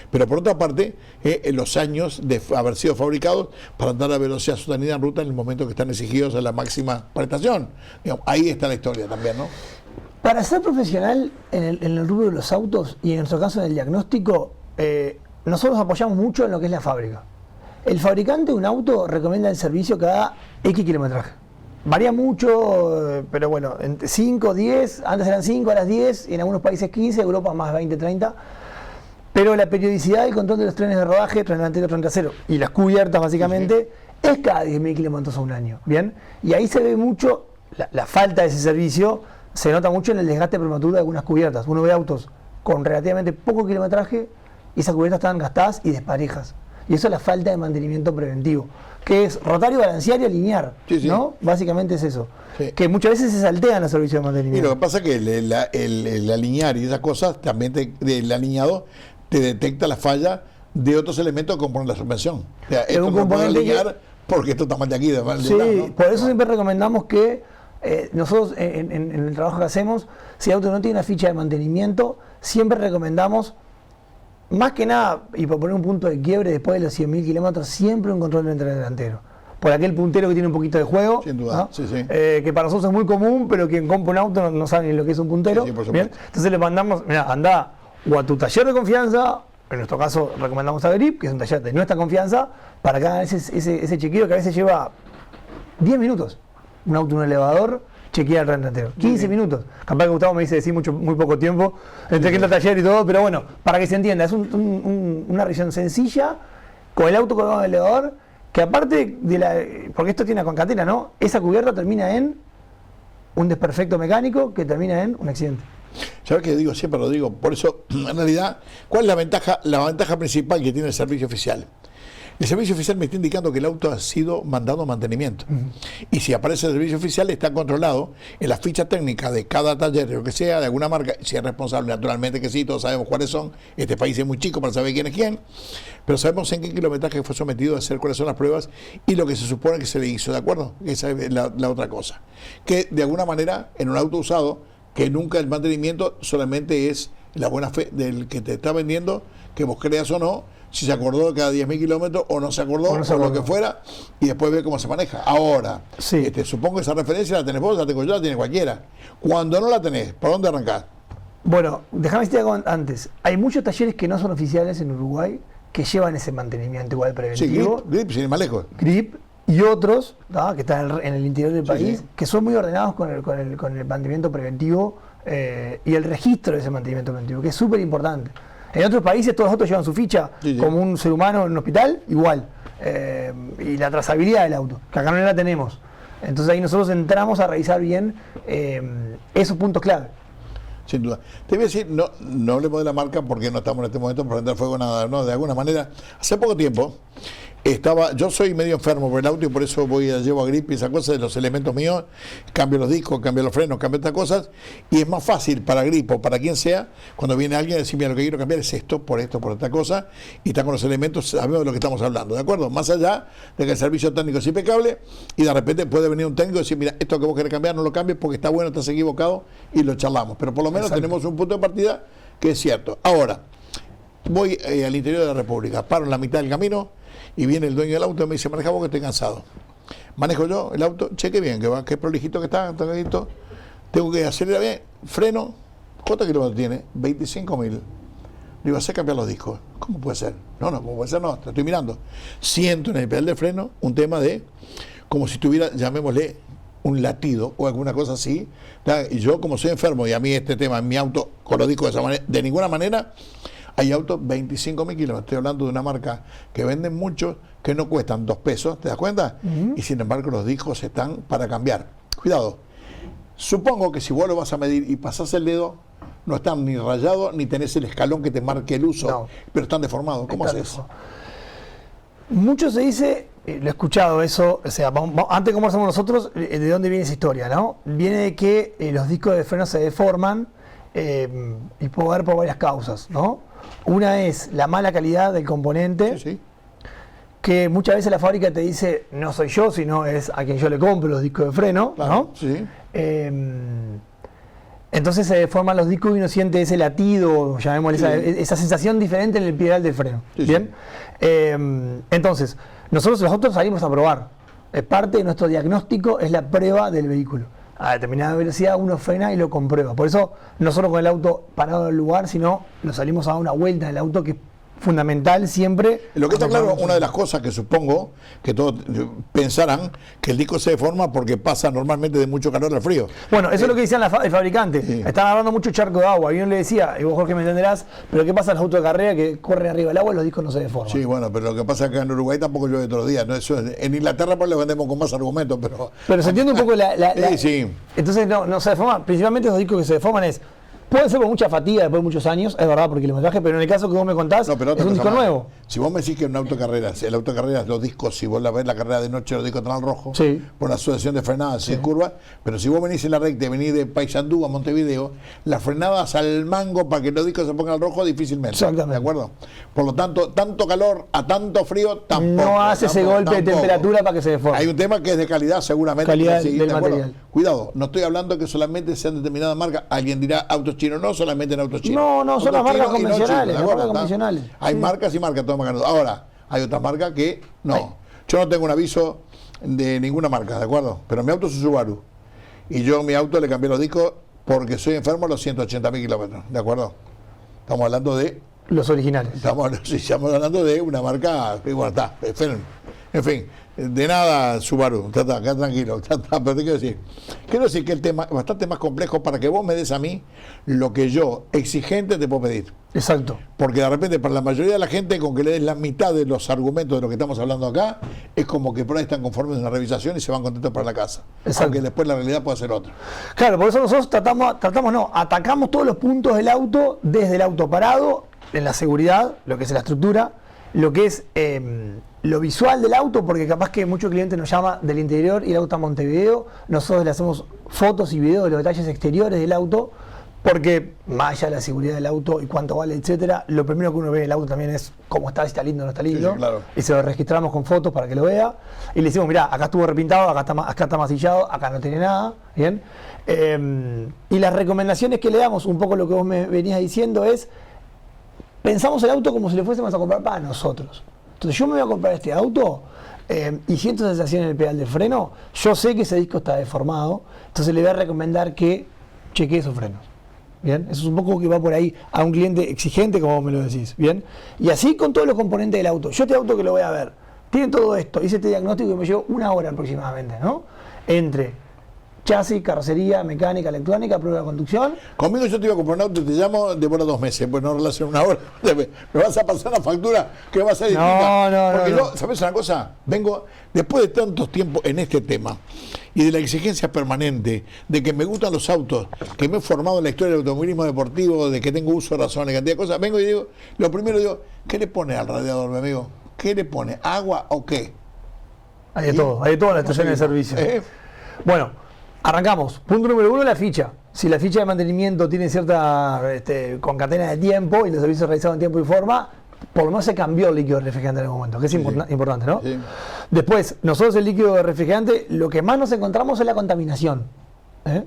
pero por otra parte, los años de haber sido fabricados para andar a velocidad sostenida en ruta en el momento que están exigidos a la máxima prestación. Digamos, ahí está la historia también, ¿no? Para ser profesional en el rubro de los autos y en nuestro caso en el diagnóstico, nosotros apoyamos mucho en lo que es la fábrica. El fabricante de un auto recomienda el servicio cada X kilometraje. Varía mucho, pero bueno, entre 5, 10, antes eran 5, ahora 10, en algunos países 15, Europa más 20, 30. Pero la periodicidad del control de los trenes de rodaje, tren delantero, tren trasero y las cubiertas básicamente, es cada 10.000 kilómetros a un año. ¿Bien? Y ahí se ve mucho la falta de ese servicio, se nota mucho en el desgaste prematuro de algunas cubiertas. Uno ve autos con relativamente poco kilometraje y esas cubiertas están gastadas y desparejas. Y eso es la falta de mantenimiento preventivo, que es rotar y balancear y alinear, ¿no? Básicamente es eso. Sí. Que muchas veces se saltean los servicios de mantenimiento. Y lo que pasa es que el alinear y esas cosas, también el alineado te detecta la falla de otros elementos que componen la suspensión. O sea, esto un componente alinear porque esto está mal de aquí, de mal de Sí, lado, ¿no? por eso siempre recomendamos que nosotros en el trabajo que hacemos, si el auto no tiene una ficha de mantenimiento, siempre recomendamos, más que nada, y por poner un punto de quiebre después de los 100.000 kilómetros, siempre un control de tren delantero. Por aquel puntero que tiene un poquito de juego, Sin duda, ¿no? sí, sí. Que para nosotros es muy común, pero quien compra un auto no sabe ni lo que es un puntero. Sí, sí, por ¿bien? supuesto. Entonces le mandamos, mira, anda o a tu taller de confianza, en nuestro caso recomendamos a Grip, que es un taller de nuestra confianza, para que hagan ese chequeo que a veces lleva 10 minutos. Un auto, un elevador, chequear el tren delantero. 15 minutos. Capaz que Gustavo me dice decir muy poco tiempo, entre que entra taller y todo, pero bueno, para que se entienda, es una revisión sencilla, con el auto colgado en el elevador, que aparte porque esto tiene una concatena, ¿no? Esa cubierta termina en un desperfecto mecánico que termina en un accidente. ¿Sabes qué digo? Siempre lo digo. Por eso, en realidad, ¿cuál es la ventaja? La ventaja principal que tiene el servicio oficial. El servicio oficial me está indicando que el auto ha sido mandado a mantenimiento. Y si aparece el servicio oficial, está controlado en la ficha técnica de cada taller, lo que sea, de alguna marca. Si es responsable, naturalmente que sí, todos sabemos cuáles son. Este país es muy chico para saber quién es quién. Pero sabemos en qué kilometraje fue sometido a hacer, cuáles son las pruebas y lo que se supone que se le hizo, ¿de acuerdo? Esa es la otra cosa. Que de alguna manera, en un auto usado, que nunca el mantenimiento solamente es la buena fe del que te está vendiendo, que vos creas o no, si se acordó de cada 10.000 kilómetros o no se acordó, o lo que fuera, y después ve cómo se maneja. Ahora, Sí. Supongo que esa referencia la tenés vos, la tengo yo, la tiene cualquiera. Cuando no la tenés, ¿por dónde arrancás? Bueno, déjame decirte algo antes. Hay muchos talleres que no son oficiales en Uruguay que llevan ese mantenimiento igual Sí, preventivo. grip, sin ir más lejos. Grip y otros, ¿no? Que están en el interior del Sí, país, sí. que son muy ordenados con el mantenimiento preventivo y el registro de ese mantenimiento preventivo, que es súper importante. En otros países todos los autos llevan su ficha, Sí, sí. como un ser humano en un hospital, igual. Y la trazabilidad del auto, que acá no la tenemos. Entonces ahí nosotros entramos a revisar bien esos puntos clave. Sin duda. Te voy a decir, no hablemos de la marca porque no estamos en este momento por prender fuego nada, ¿no? De alguna manera, hace poco tiempo yo soy medio enfermo por el auto y por eso llevo a Grip y esa cosa de los elementos míos, cambio los discos, cambio los frenos, cambio estas cosas, y es más fácil para Grip o para quien sea, cuando viene alguien decir, mira, lo que quiero cambiar es esto, por esta cosa, y está con los elementos, sabemos de lo que estamos hablando, ¿de acuerdo? Más allá de que el servicio técnico es impecable, y de repente puede venir un técnico y decir, mira, esto que vos querés cambiar, no lo cambies porque está bueno, estás equivocado, y lo charlamos, pero por lo menos Exacto. tenemos un punto de partida que es cierto. Ahora, voy al interior de la República, paro en la mitad del camino y viene el dueño del auto y me dice, maneja vos que estoy cansado. Manejo yo el auto, cheque bien, que prolijito que está, tengo que acelerar bien, freno, ¿cuántos kilómetros tiene? 25.000. Digo, hacer cambiar los discos. ¿Cómo puede ser? No, ¿cómo puede ser? No, te estoy mirando. Siento en el pedal de freno un tema de, como si tuviera, llamémosle, un latido o alguna cosa así. Y yo, como soy enfermo y a mí este tema en mi auto, con los discos de esa manera, de ninguna manera. Hay autos 25.000 kilómetros. Estoy hablando de una marca que venden mucho, que no cuestan 2 pesos, ¿te das cuenta? Y sin embargo los discos están para cambiar. Cuidado. Supongo que si vos lo vas a medir y pasás el dedo, no están ni rayados ni tenés el escalón que te marque el uso, No. pero están deformados. ¿Cómo Está haces? Mucho se dice, lo he escuchado eso, o sea, antes de conversamos nosotros, de dónde viene esa historia, ¿no? Viene de que los discos de freno se deforman y puede haber por varias causas, ¿no? Una es la mala calidad del componente, Sí, sí. que muchas veces la fábrica te dice, no soy yo, sino es a quien yo le compro los discos de freno, Claro, ¿no? sí. Entonces se deforman los discos y uno siente ese latido, llamémosle esa sensación diferente en el pedal del freno. Sí, ¿Bien? Entonces, nosotros los autos salimos a probar. Parte de nuestro diagnóstico es la prueba del vehículo. A determinada velocidad uno frena y lo comprueba. Por eso, no solo con el auto parado en el lugar, sino lo salimos a dar una vuelta en el auto, que es fundamental siempre. Lo que está claro, Cuando una de las cosas que supongo que todos pensarán que el disco se deforma porque pasa normalmente de mucho calor al frío. Bueno, eso es lo que decían el fabricante. Sí. Estaban hablando mucho charco de agua. Y uno le decía, y vos Jorge me entenderás, pero ¿qué pasa en los autos de carrera que corren arriba del agua y los discos no se deforman? Sí, bueno, pero lo que pasa es que en Uruguay tampoco llueve todos los días. ¿No? Eso en Inglaterra pues le vendemos con más argumentos, pero... Pero se entiende un poco Sí. Entonces no se deforman. Principalmente los discos que se deforman es Puede ser por mucha fatiga después de muchos años, es verdad, por kilometraje, pero en el caso que vos me contás, No, pero es un disco nuevo. Si vos me decís que en un auto de carreras, el auto de carreras, los discos, si vos la ves la carrera de noche, los discos están al rojo, Sí. por la asociación de frenadas sin curva, pero si vos venís en la recta y venís de Paysandú a Montevideo, las frenadas al mango para que los discos se pongan al rojo difícilmente. Exactamente. ¿De acuerdo? Por lo tanto, tanto calor a tanto frío tampoco. No hace ese golpe de temperatura para que se deforme. Hay un tema que es de calidad, seguramente. Calidad sí, del ¿de acuerdo? material. Cuidado, no estoy hablando que solamente sean determinadas marcas. Alguien dirá autos chinos, no solamente en autos chinos. No, son las Autos marcas chinos y no chinos, convencionales, ¿de las acuerdo? marcas convencionales. Hay Sí. marcas y marcas, todas marcas. Ahora, hay otras marcas que no. Yo no tengo un aviso de ninguna marca, ¿de acuerdo? Pero mi auto es un Subaru. Y yo a mi auto le cambié los discos porque soy enfermo a los 180.000 kilómetros, ¿de acuerdo? Estamos hablando de Los originales. Estamos hablando de una marca, bueno, está, en fin, de nada Subaru, está, queda tranquilo, pero te quiero decir que el tema es bastante más complejo para que vos me des a mí lo que yo, exigente, te puedo pedir. Exacto. Porque de repente para la mayoría de la gente, con que le des la mitad de los argumentos de lo que estamos hablando acá, es como que por ahí están conformes en la revisación y se van contentos para la casa. Exacto. Aunque después la realidad puede ser otra. Claro, por eso nosotros atacamos todos los puntos del auto, desde el auto parado, en la seguridad, lo que es la estructura, lo que es lo visual del auto, porque capaz que muchos clientes nos llama del interior y el auto a Montevideo, nosotros le hacemos fotos y videos de los detalles exteriores del auto, porque más allá de la seguridad del auto y cuánto vale, etcétera, lo primero que uno ve del auto también es cómo está, si está lindo o no está lindo, Sí, claro. y se lo registramos con fotos para que lo vea, y le decimos, mirá, acá estuvo repintado, acá está masillado, acá no tiene nada, ¿bien? Y las recomendaciones que le damos, un poco lo que vos me venías diciendo es, pensamos el auto como si le fuésemos a comprar para nosotros. Entonces yo me voy a comprar este auto y siento sensación en el pedal de freno, yo sé que ese disco está deformado, entonces le voy a recomendar que chequee esos frenos. Bien, eso es un poco que va por ahí a un cliente exigente, como me lo decís. Bien, y así con todos los componentes del auto. Yo este auto que lo voy a ver, tiene todo esto, hice este diagnóstico que me llevó 1 hora aproximadamente, ¿no? Entre chasis, carrocería, mecánica, electrónica, prueba de conducción. Conmigo yo te iba a comprar un auto y te llamo, demora 2 meses, pues no relación 1 hora. Me vas a pasar la factura que va a ser distinta. Porque yo, ¿sabes una cosa? Vengo, después de tantos tiempos en este tema, y de la exigencia permanente, de que me gustan los autos, que me he formado en la historia del automovilismo deportivo, de que tengo uso de razón y cantidad de cosas, vengo y digo, lo primero digo, ¿qué le pone al radiador, mi amigo? ¿Qué le pone? ¿Agua o qué? Hay de todo en la estación de servicio. Bueno, arrancamos. Punto número 1, la ficha. Si la ficha de mantenimiento tiene cierta concatena de tiempo y los servicios realizados en tiempo y forma, por lo menos se cambió el líquido de refrigerante en algún momento, que es importante, ¿no? Sí. Después, nosotros el líquido de refrigerante, lo que más nos encontramos es la contaminación.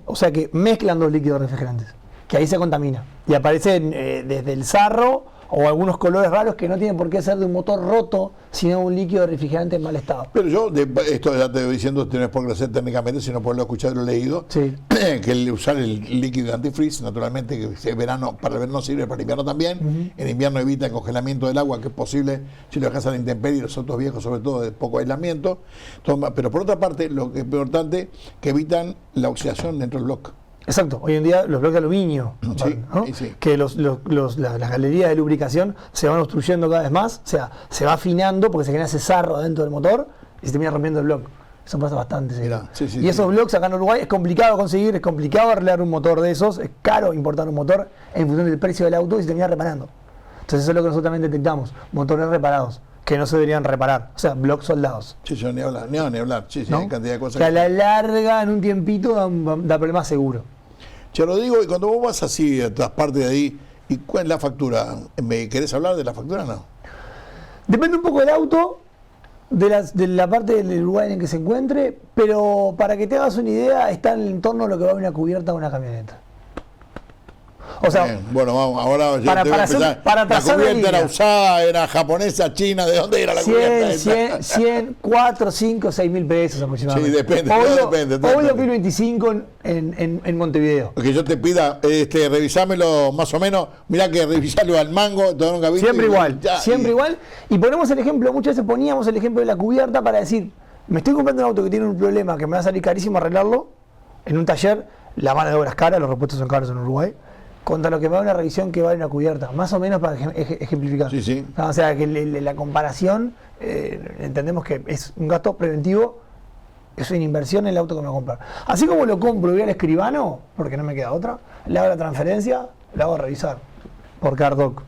O sea que mezclan 2 líquidos refrigerantes, que ahí se contamina. Y aparecen desde el sarro o algunos colores raros que no tienen por qué ser de un motor roto, sino un líquido de refrigerante en mal estado. Pero yo, esto ya te voy diciendo, no es por crecer técnicamente, sino por lo escuchado y lo leído, Sí. que el usar el líquido de antifreeze, naturalmente, que para el verano sirve, para el invierno también. En invierno evita el congelamiento del agua, que es posible si lo dejas a la intemperie, los autos viejos, sobre todo de poco aislamiento. Pero por otra parte, lo que es importante, que evitan la oxidación dentro del bloque. Exacto, hoy en día los bloques de aluminio, Sí, ¿no? sí. Que las galerías de lubricación se van obstruyendo cada vez más, o sea, se va afinando porque se genera ese sarro dentro del motor y se termina rompiendo el bloque. Eso pasa bastante. Mirá, sí, y esos blocks acá en Uruguay es complicado conseguir, es complicado arreglar un motor de esos, es caro importar un motor en función del precio del auto y se termina reparando. Entonces eso es lo que nosotros también detectamos, motores reparados, que no se deberían reparar, o sea, blocks soldados. Sí, yo ni hablar, sí, ¿No? hay cantidad de cosas. Que a la larga, en un tiempito, da problemas seguro. Yo lo digo, y cuando vos vas así, a todas partes de ahí, ¿y cuál es la factura? ¿Me querés hablar de la factura o no? Depende un poco del auto, de la parte del Uruguay en que se encuentre, pero para que te hagas una idea, está en el entorno de lo que va a una cubierta de una camioneta. O sea, bien, bueno, vamos, ahora yo para te voy a empezar. para La trazar la cubierta era línea. usada, era japonesa, china, ¿de dónde era la cubierta? 100, 4, 5, 6 mil pesos aproximadamente. Sí, depende, Hoy todo depende. Hoy 2025 en Montevideo. Que yo te pida, revisámelo más o menos, mirá que revisarlo al mango, todo nunca viste. Siempre igual, Ya, siempre igual. Y ponemos el ejemplo, muchas veces poníamos el ejemplo de la cubierta para decir, me estoy comprando un auto que tiene un problema que me va a salir carísimo arreglarlo, en un taller, la mano de obra es cara, los repuestos son caros en Uruguay, contra lo que va a una revisión que vale una cubierta, más o menos para ejemplificar. Sí, sí. O sea, que la comparación, entendemos que es un gasto preventivo Es una inversión en el auto que me voy a comprar. Así como lo compro y voy al escribano, porque no me queda otra, le hago la transferencia, le hago revisar por CarDoc.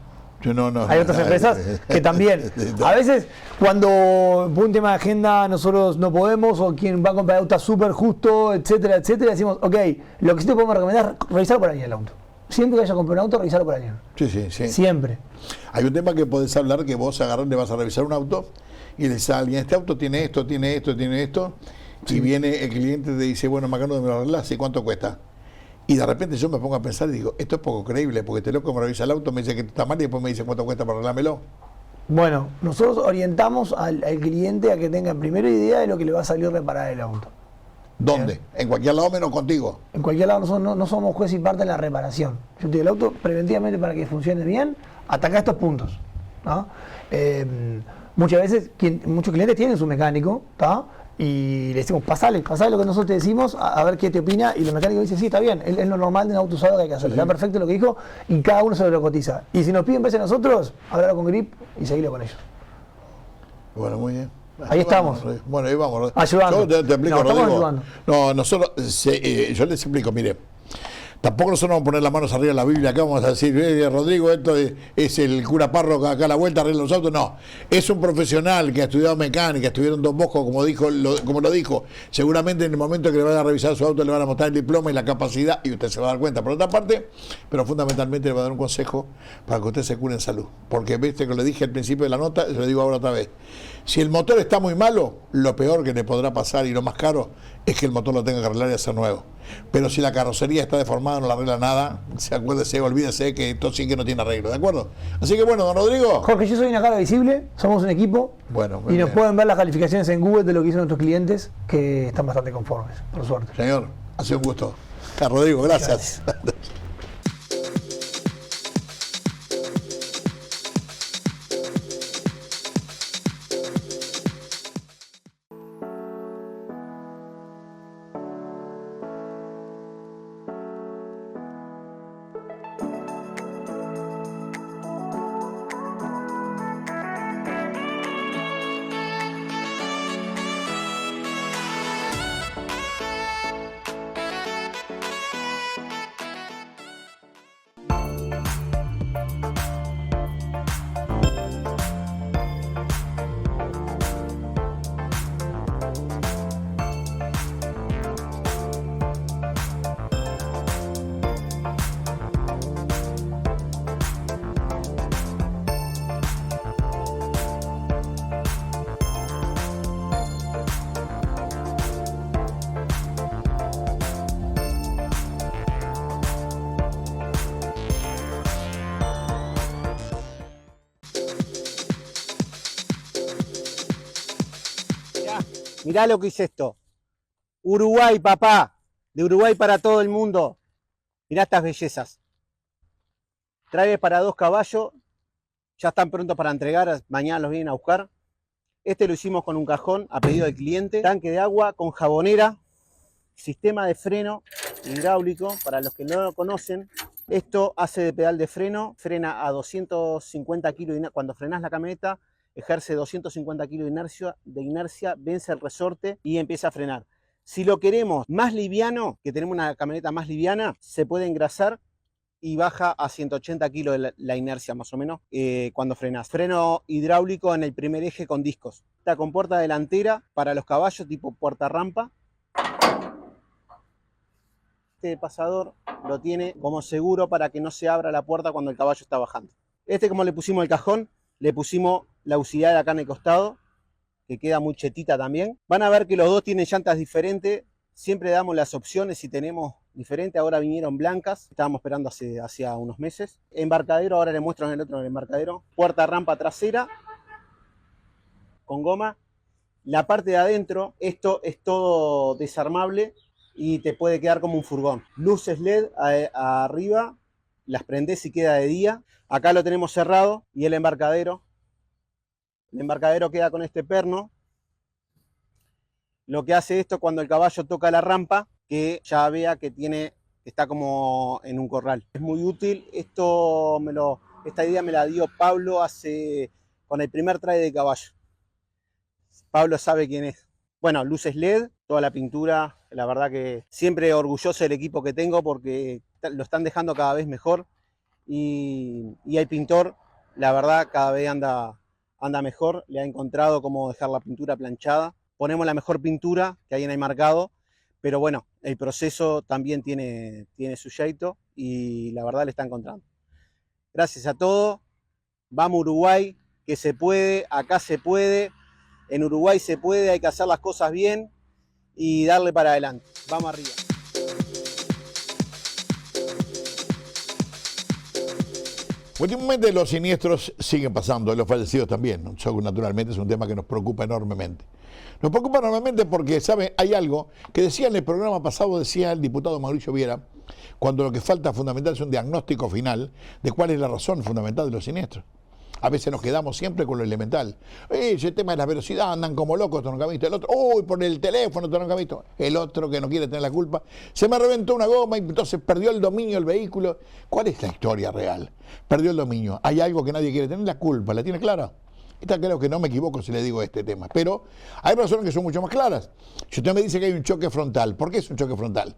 Hay otras empresas que también. A veces, cuando por un tema de agenda nosotros no podemos, o quien va a comprar auto súper justo, etcétera, etcétera, decimos, ok, lo que sí te podemos recomendar es revisar por año el auto. Siempre que vayas a comprar un auto, revisarlo por año. Sí. Siempre. Hay un tema que podés hablar, que vos agarrás, le vas a revisar un auto y le dices a alguien, este auto tiene esto, tiene esto, tiene esto, y viene el cliente y te dice, bueno, Macano, me lo arreglás, ¿y cuánto cuesta? Y de repente yo me pongo a pensar y digo, esto es poco creíble, porque este loco me revisa el auto, me dice que está mal y después me dice cuánto cuesta para arreglármelo. Bueno, nosotros orientamos al cliente a que tenga primero idea de lo que le va a salir reparar el auto. ¿Dónde? ¿En cualquier lado menos contigo? En cualquier lado, nosotros no somos juez y parte en la reparación. Yo te digo, el auto preventivamente para que funcione bien, ataca estos puntos, ¿no? Muchas veces, muchos clientes tienen su mecánico, ¿tá? Y le decimos, pasale lo que nosotros te decimos, a ver qué te opina, y el mecánico dice, sí, está bien, es lo normal de un auto usado que hay que hacer, está perfecto lo que dijo, y cada uno se lo cotiza. Y si nos piden precio a nosotros, hablarlo con Grip y seguirlo con ellos. Bueno, muy bien. Ahí estamos. Bueno, ahí vamos. Ayudando. Yo te explico, estamos ayudando. No, nosotros, yo les explico, mire. Tampoco nosotros vamos a poner las manos arriba de la Biblia, acá vamos a decir, Rodrigo, esto es el cura párroco acá a la vuelta, arregla los autos. No, es un profesional que ha estudiado mecánica, estuvieron Don Bosco, como lo dijo. Seguramente en el momento que le van a revisar su auto le van a mostrar el diploma y la capacidad y usted se va a dar cuenta. Por otra parte, pero fundamentalmente le va a dar un consejo para que usted se cure en salud. Porque viste que le dije al principio de la nota, se lo digo ahora otra vez. Si el motor está muy malo, lo peor que le podrá pasar y lo más caro es que el motor lo tenga que arreglar y hacer nuevo. Pero si la carrocería está deformada, no la arregla nada, acuérdese, olvídese que esto sí que no tiene arreglo, ¿de acuerdo? Así que bueno, don Rodrigo. Jorge, yo soy una cara visible, somos un equipo. Bueno, y nos pueden ver las calificaciones en Google de lo que hicieron nuestros clientes, que están bastante conformes, por suerte. Señor, ha sido un gusto. Rodrigo, gracias. Mirá lo que hice esto. Uruguay, papá. De Uruguay para todo el mundo. Mirá estas bellezas. Trae para 2 caballos. Ya están prontos para entregar. Mañana los vienen a buscar. Este lo hicimos con un cajón a pedido del cliente. Tanque de agua con jabonera. Sistema de freno hidráulico. Para los que no lo conocen. Esto hace de pedal de freno. Frena a 250 kilos. Cuando frenás la camioneta, ejerce 250 kilos de inercia, vence el resorte y empieza a frenar. Si lo queremos más liviano, que tenemos una camioneta más liviana, se puede engrasar y baja a 180 kilos la inercia más o menos cuando frenas. Freno hidráulico en el primer eje con discos. Está con puerta delantera para los caballos tipo puerta rampa. Este pasador lo tiene como seguro para que no se abra la puerta cuando el caballo está bajando. Este, como le pusimos el cajón, le pusimos la auxiliar de acá en el costado, que queda muy chetita también. Van a ver que los dos tienen llantas diferentes. Siempre damos las opciones si tenemos diferentes. Ahora vinieron blancas. Estábamos esperando hacía unos meses. Embarcadero, ahora les muestro en el otro embarcadero. Puerta rampa trasera con goma. La parte de adentro, esto es todo desarmable y te puede quedar como un furgón. Luces LED arriba. Las prendés y queda de día. Acá lo tenemos cerrado y el embarcadero. El embarcadero queda con este perno. Lo que hace esto cuando el caballo toca la rampa, que ya vea que está como en un corral. Es muy útil. Esta idea me la dio Pablo con el primer try de caballo. Pablo sabe quién es. Bueno, luces LED, toda la pintura. La verdad que siempre orgulloso del equipo que tengo porque lo están dejando cada vez mejor y el pintor, la verdad, cada vez anda mejor, le ha encontrado cómo dejar la pintura planchada. Ponemos la mejor pintura que hay en el mercado, pero bueno, el proceso también tiene su jeito y la verdad le está encontrando. Gracias a todos, vamos Uruguay, que se puede, acá se puede, en Uruguay se puede, hay que hacer las cosas bien y darle para adelante. Vamos arriba. Últimamente los siniestros siguen pasando, los fallecidos también. Eso naturalmente es un tema que nos preocupa enormemente. Nos preocupa enormemente porque, ¿saben? Hay algo que decía en el programa pasado, decía el diputado Mauricio Viera, cuando lo que falta fundamental es un diagnóstico final de cuál es la razón fundamental de los siniestros. A veces nos quedamos siempre con lo elemental. Ese tema de la velocidad, andan como locos, esto nunca visto. El otro, uy, por el teléfono, esto nunca visto. El otro que no quiere tener la culpa, se me reventó una goma y entonces perdió el dominio del vehículo. ¿Cuál es la historia real? Perdió el dominio. Hay algo que nadie quiere tener, la culpa. ¿La tiene clara? Esta creo que no me equivoco si le digo este tema. Pero hay razones que son mucho más claras. Si usted me dice que hay un choque frontal, ¿por qué es un choque frontal?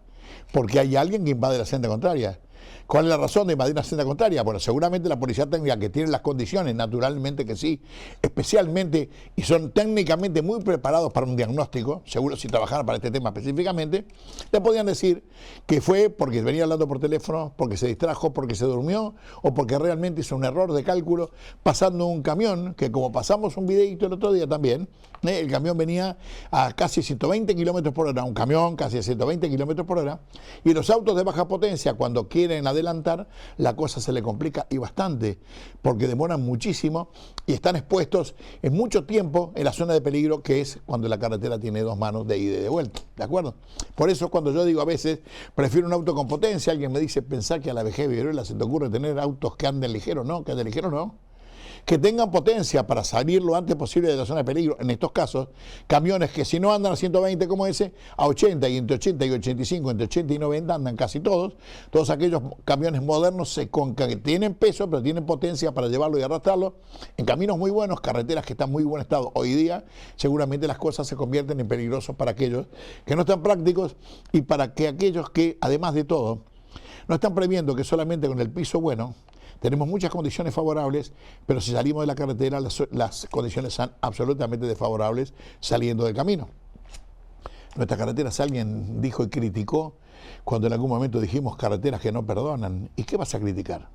Porque hay alguien que invade la senda contraria. ¿Cuál es la razón de invadir una senda contraria? Bueno, seguramente la policía técnica, que tiene las condiciones, naturalmente que sí, especialmente, y son técnicamente muy preparados para un diagnóstico, seguro si trabajaran para este tema específicamente, le podían decir que fue porque venía hablando por teléfono, porque se distrajo, porque se durmió, o porque realmente hizo un error de cálculo, pasando un camión, que como pasamos un videito el otro día también, el camión venía a casi 120 kilómetros por hora, un camión casi a 120 kilómetros por hora, y los autos de baja potencia, cuando quieren adelantar, la cosa se le complica y bastante, porque demoran muchísimo y están expuestos en mucho tiempo en la zona de peligro, que es cuando la carretera tiene dos manos de ida y de vuelta, ¿de acuerdo? Por eso cuando yo digo a veces, prefiero un auto con potencia, alguien me dice, pensá que a la vejez viruela se te ocurre tener autos que anden ligero, no, que anden ligero no. Que tengan potencia para salir lo antes posible de la zona de peligro. En estos casos, camiones que si no andan a 120 como ese, a 80 y entre 80 y 85, entre 80 y 90 andan casi todos. Todos aquellos camiones modernos que tienen peso, pero tienen potencia para llevarlo y arrastrarlo. En caminos muy buenos, carreteras que están en muy buen estado hoy día, seguramente las cosas se convierten en peligrosos para aquellos que no están prácticos y para que aquellos que, además de todo, no están previendo que solamente con el piso bueno tenemos muchas condiciones favorables, pero si salimos de la carretera las condiciones son absolutamente desfavorables saliendo del camino. Nuestras carreteras, alguien dijo y criticó cuando en algún momento dijimos carreteras que no perdonan. ¿Y qué vas a criticar?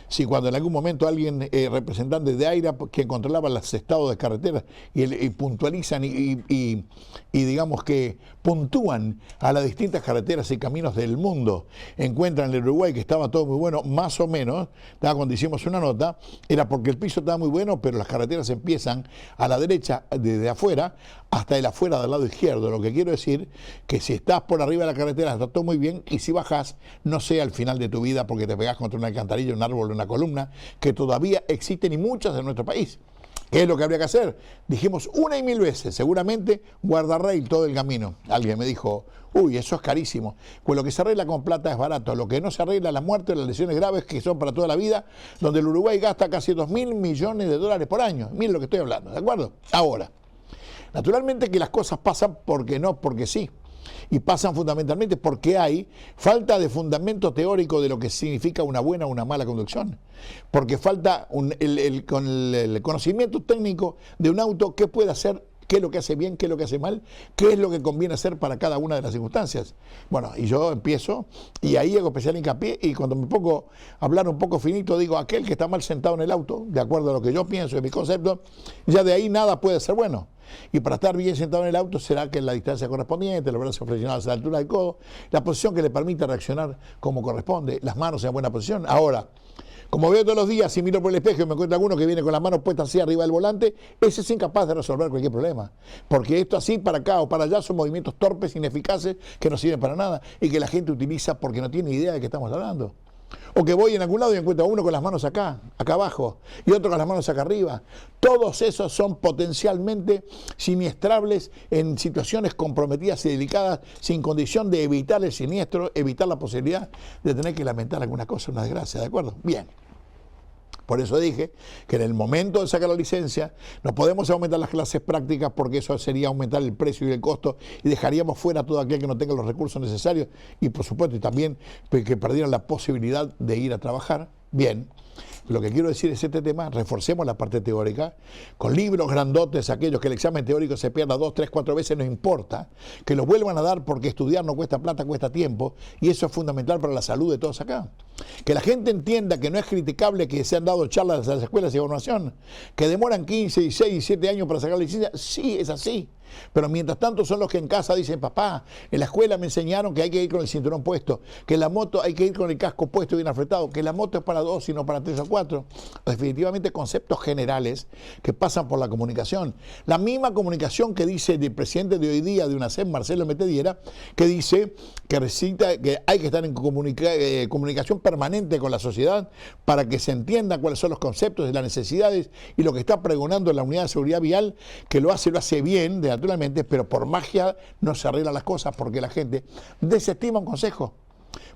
Si cuando en algún momento alguien, representante de AIRA, que controlaba los estados de carreteras y puntualizan y digamos que puntúan a las distintas carreteras y caminos del mundo, encuentran en el Uruguay que estaba todo muy bueno, más o menos, cuando hicimos una nota, era porque el piso estaba muy bueno, pero las carreteras empiezan a la derecha, desde afuera, hasta el afuera del lado izquierdo. Lo que quiero decir que si estás por arriba de la carretera está todo muy bien, y si bajás, no sea al final de tu vida porque te pegás contra una alcantarilla, un árbol, una columna, que todavía existen y muchas en nuestro país. ¿Qué es lo que habría que hacer? Dijimos una y mil veces, seguramente guardarrail todo el camino. Alguien me dijo, uy, eso es carísimo. Pues lo que se arregla con plata es barato, lo que no se arregla, la muerte, las lesiones graves que son para toda la vida, donde el Uruguay gasta casi 2.000 millones de dólares por año. Miren lo que estoy hablando, ¿de acuerdo? Ahora, naturalmente que las cosas pasan porque no, porque sí. Y pasan fundamentalmente porque hay falta de fundamento teórico de lo que significa una buena o una mala conducción. Porque falta el conocimiento técnico de un auto, qué puede hacer, qué es lo que hace bien, qué es lo que hace mal, qué es lo que conviene hacer para cada una de las circunstancias. Bueno, y yo empiezo, y ahí hago especial hincapié, y cuando me pongo a hablar un poco finito, digo, aquel que está mal sentado en el auto, de acuerdo a lo que yo pienso, en mi concepto, ya de ahí nada puede ser bueno. Y para estar bien sentado en el auto será que en la distancia correspondiente, los brazos flexionados a la altura del codo, la posición que le permita reaccionar como corresponde, las manos en buena posición. Ahora, como veo todos los días, si miro por el espejo y me encuentro alguno que viene con las manos puestas así arriba del volante, ese es incapaz de resolver cualquier problema. Porque esto así para acá o para allá son movimientos torpes, ineficaces, que no sirven para nada y que la gente utiliza porque no tiene idea de qué estamos hablando. O que voy en algún lado y encuentro a uno con las manos acá abajo, y otro con las manos acá arriba. Todos esos son potencialmente siniestrables en situaciones comprometidas y delicadas, sin condición de evitar el siniestro, evitar la posibilidad de tener que lamentar alguna cosa, una desgracia, ¿de acuerdo? Bien. Por eso dije que en el momento de sacar la licencia no podemos aumentar las clases prácticas porque eso sería aumentar el precio y el costo y dejaríamos fuera a todo aquel que no tenga los recursos necesarios y por supuesto y también que perdieran la posibilidad de ir a trabajar. Bien. Lo que quiero decir es este tema, reforcemos la parte teórica, con libros grandotes, aquellos que el examen teórico se pierda 2, 3, 4 veces, no importa, que lo vuelvan a dar porque estudiar no cuesta plata, cuesta tiempo, y eso es fundamental para la salud de todos acá. Que la gente entienda que no es criticable que se han dado charlas a las escuelas de evaluación, que demoran 15, 16, 17 años para sacar la licencia, sí, es así. Pero mientras tanto son los que en casa dicen, papá, en la escuela me enseñaron que hay que ir con el cinturón puesto, que en la moto hay que ir con el casco puesto y bien afretado, que la moto es para 2 y no para 3 o 4. Definitivamente conceptos generales que pasan por la comunicación. La misma comunicación que dice el presidente de hoy día de UNACEF, Marcelo Metediera, que dice que hay que estar en comunicación permanente con la sociedad para que se entienda cuáles son los conceptos y las necesidades y lo que está pregonando la Unidad de Seguridad Vial, que lo hace bien, naturalmente, pero por magia no se arreglan las cosas porque la gente desestima un consejo.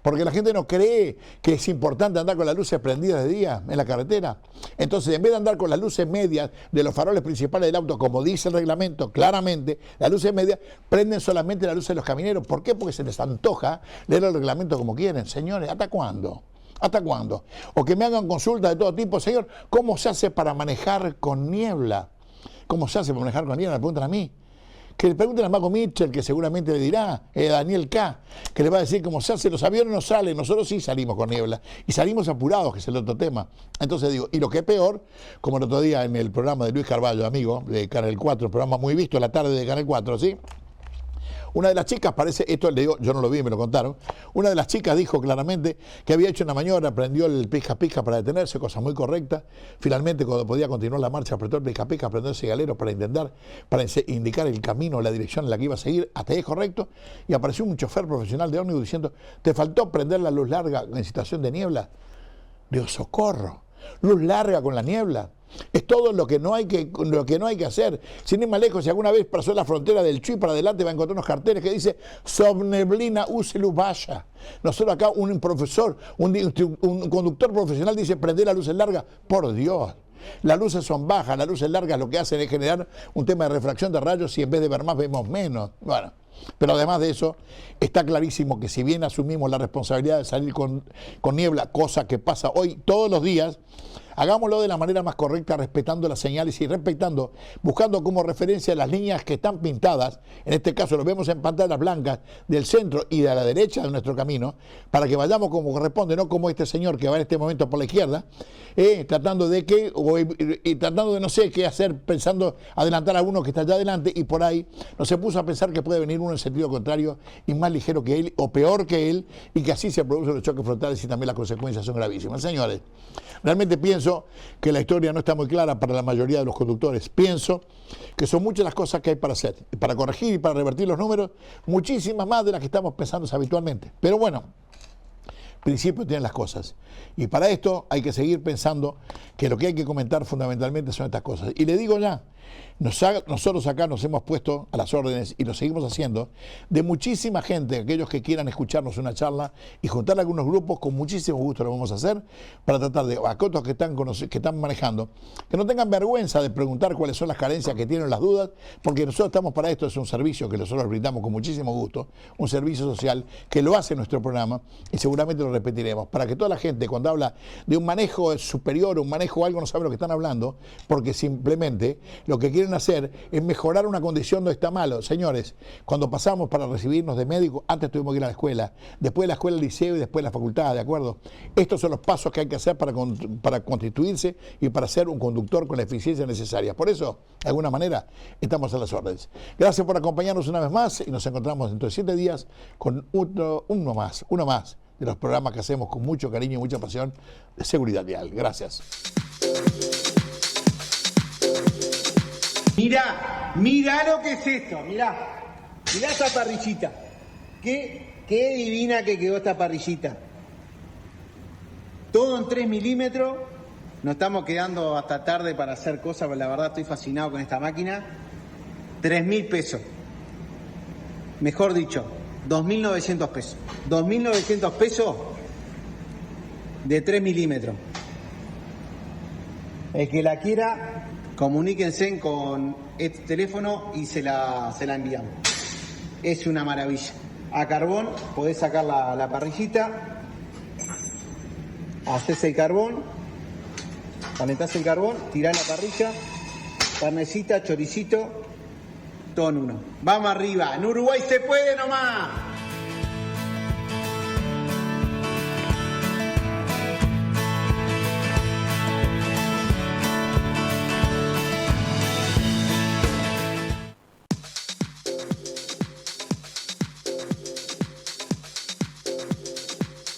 Porque la gente no cree que es importante andar con las luces prendidas de día en la carretera. Entonces, en vez de andar con las luces medias de los faroles principales del auto, como dice el reglamento claramente, las luces medias prenden solamente las luces de los camineros. ¿Por qué? Porque se les antoja leer el reglamento como quieren. Señores, ¿hasta cuándo? ¿Hasta cuándo? O que me hagan consultas de todo tipo. Señor, ¿cómo se hace para manejar con niebla? ¿Cómo se hace para manejar con niebla? Me preguntan a mí. Que le pregunten a Mago Mitchell, que seguramente le dirá, Daniel K., que le va a decir cómo se hace. Los aviones no salen, nosotros sí salimos con niebla. Y salimos apurados, que es el otro tema. Entonces digo, y lo que es peor, como el otro día en el programa de Luis Carballo, amigo, de Canal 4, programa muy visto, la tarde de Canal 4, ¿sí? Una de las chicas, parece, esto le digo, yo no lo vi, me lo contaron, una de las chicas dijo claramente que había hecho una maniobra, prendió el pizca para detenerse, cosa muy correcta. Finalmente, cuando podía continuar la marcha, apretó el pizca, prendió el cigalero para indicar el camino, la dirección en la que iba a seguir, hasta ahí es correcto, y apareció un chofer profesional de ómnibus diciendo, ¿te faltó prender la luz larga en situación de niebla? Digo, socorro, luz larga con la niebla. Es todo lo que no hay que hacer. Sin ir más lejos, si alguna vez pasó la frontera del Chuy para adelante, va a encontrar unos carteles que dice sob neblina use luz vaya. Nosotros acá un profesor, un conductor profesional dice prender la luz larga. Por Dios. Las luces son bajas, las luces largas lo que hacen es generar un tema de refracción de rayos y en vez de ver más vemos menos. Bueno, pero además de eso, está clarísimo que si bien asumimos la responsabilidad de salir con niebla, cosa que pasa hoy todos los días, hagámoslo de la manera más correcta, respetando las señales y buscando como referencia las líneas que están pintadas, en este caso lo vemos en pantallas blancas, del centro y de la derecha de nuestro camino, para que vayamos como corresponde, no como este señor que va en este momento por la izquierda, tratando de no sé qué hacer, pensando adelantar a uno que está allá adelante y por ahí no se puso a pensar que puede venir uno en sentido contrario y más ligero que él o peor que él y que así se producen los choques frontales y también las consecuencias son gravísimas. Señores, realmente pienso que la historia no está muy clara para la mayoría de los conductores. Pienso que son muchas las cosas que hay para hacer, para corregir y para revertir los números, muchísimas más de las que estamos pensando habitualmente. Pero bueno, principio tienen las cosas. Y para esto hay que seguir pensando que lo que hay que comentar fundamentalmente son estas cosas. Y le digo ya, nosotros acá nos hemos puesto a las órdenes y lo seguimos haciendo de muchísima gente, aquellos que quieran escucharnos una charla y juntar algunos grupos, con muchísimo gusto lo vamos a hacer para tratar de aquellos que están manejando, que no tengan vergüenza de preguntar cuáles son las carencias que tienen, las dudas, porque nosotros estamos para esto, es un servicio que nosotros brindamos con muchísimo gusto, un servicio social que lo hace nuestro programa y seguramente lo repetiremos, para que toda la gente cuando habla de un manejo superior, un manejo algo, no sabe lo que están hablando, porque simplemente lo que quieren hacer es mejorar una condición donde está malo. Señores, cuando pasamos para recibirnos de médico, antes tuvimos que ir a la escuela, después de la escuela al liceo y después la facultad, ¿de acuerdo? Estos son los pasos que hay que hacer para constituirse y para ser un conductor con la eficiencia necesaria. Por eso, de alguna manera, estamos a las órdenes. Gracias por acompañarnos una vez más y nos encontramos dentro de 7 días con uno más de los programas que hacemos con mucho cariño y mucha pasión de seguridad vial. Gracias. Mirá lo que es esto, mirá esta parrillita, qué divina que quedó esta parrillita, todo en 3 milímetros, nos estamos quedando hasta tarde para hacer cosas, pero la verdad estoy fascinado con esta máquina, 3.000 pesos, mejor dicho, 2.900 pesos, 2.900 pesos de 3 milímetros. El que la quiera, comuníquense con este teléfono y se la enviamos. Es una maravilla. A carbón podés sacar la parrillita, haces el carbón, calentás el carbón, tirás la parrilla, carnecita, choricito, todo en uno. Vamos arriba, en Uruguay se puede nomás.